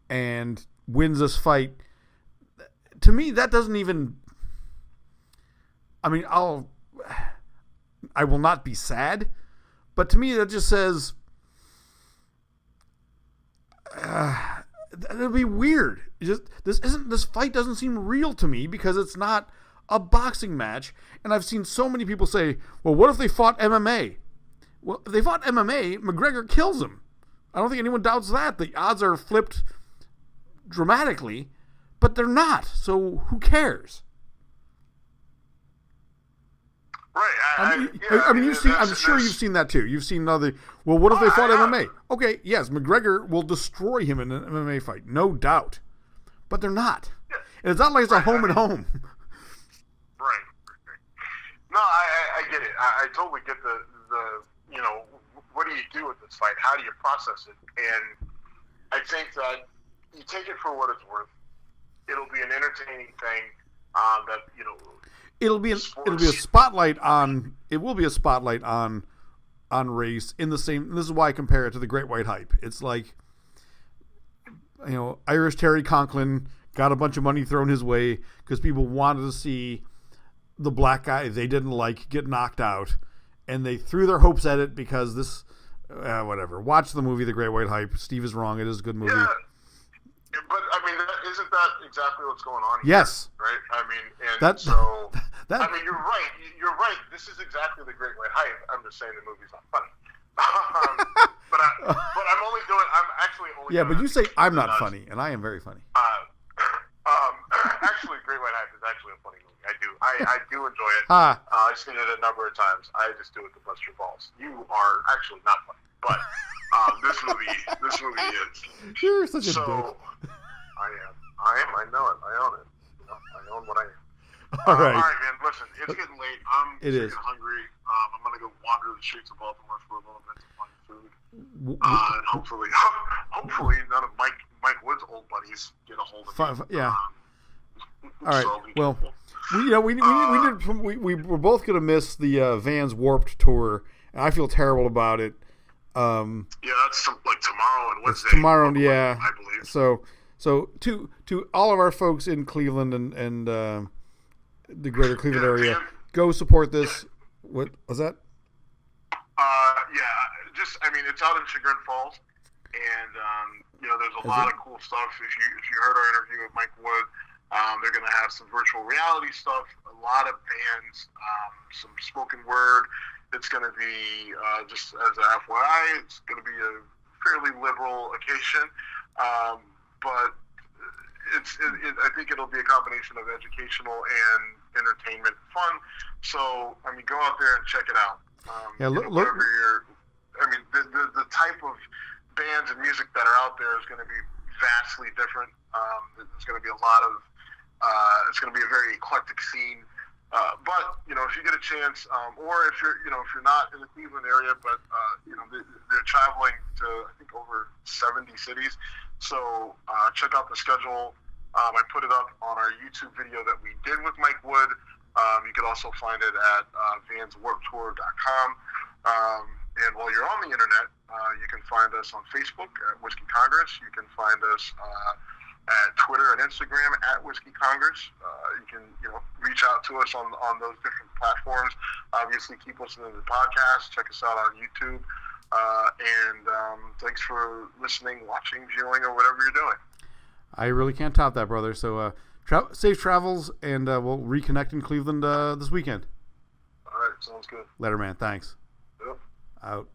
and wins this fight. To me, that doesn't even. I mean, I will not be sad, but to me, that just says it'll be weird. This fight doesn't seem real to me because it's not a boxing match. And I've seen so many people say, "Well, what if they fought MMA?" Well, if they fought MMA, McGregor kills him. I don't think anyone doubts that. The odds are flipped dramatically, but they're not. So who cares? Right. I'm sure you've seen that too. You've seen other. Well, what if they fought MMA? Okay, yes, McGregor will destroy him in an MMA fight, no doubt. But they're not. Yeah. And it's not like it's a home and home. Right. No, I get it. I totally get the what do you do with this fight? How do you process it? And I think that you take it for what it's worth. It'll be an entertaining thing. It'll be a spotlight on. It will be a spotlight on race in the same. This is why I compare it to the Great White Hype. It's like, Irish Terry Conklin got a bunch of money thrown his way because people wanted to see the black guy they didn't like get knocked out, and they threw their hopes at it because this. Whatever. Watch the movie The Great White Hype. Steve is wrong. It is a good movie. Yeah. But I mean, isn't that exactly what's going on here? Yes. Right. I mean, and I mean, you're right. You're right. This is exactly the Great White Hype. I'm just saying the movie's not funny. But I'm only doing. I'm actually only. Yeah, but you say I'm not funny, and I am very funny. Actually, Great White Hype is actually a funny movie. I do enjoy it. I've seen it a number of times. I just do it to bust your balls. You are actually not funny, but this movie is. You're such a dick. I am. I know it. I own it. I own what I am. All right, man. Listen, it's getting late. I'm getting hungry. I'm gonna go wander the streets of Baltimore for a little bit to find food. And hopefully none of Mike Wood's old buddies get a hold of me. Yeah. All right. Well, we were both gonna miss the Vans Warped tour, and I feel terrible about it. Yeah, that's like tomorrow and Wednesday. Tomorrow, yeah. I believe. So to all of our folks in Cleveland and the greater Cleveland area, go support this. What was that? It's out in Chagrin Falls, and there's a lot of cool stuff. If you heard our interview with Mike Wood, they're going to have some virtual reality stuff, a lot of bands, some spoken word. It's going to be just as an FYI, it's going to be a fairly liberal occasion, but I think it'll be a combination of educational and entertainment fun. So, I mean, go out there and check it out. The type of bands and music that are out there is going to be vastly different. There's going to be a lot of, it's going to be a very eclectic scene. But if you get a chance, or if you're not in the Cleveland area, but they're traveling to, I think, over 70 cities. So check out the schedule. I put it up on our YouTube video that we did with Mike Wood. You can also find it at vanswarpedtour.com. And while you're on the internet, you can find us on Facebook at Whiskey Congress. You can find us at Twitter and Instagram at Whiskey Congress. You can reach out to us on those different platforms. Obviously, keep listening to the podcast. Check us out on YouTube. And thanks for listening, watching, viewing, or whatever you're doing. I really can't top that, brother. So safe travels, and we'll reconnect in Cleveland this weekend. All right, sounds good. Later, man. Thanks. Yep. Out.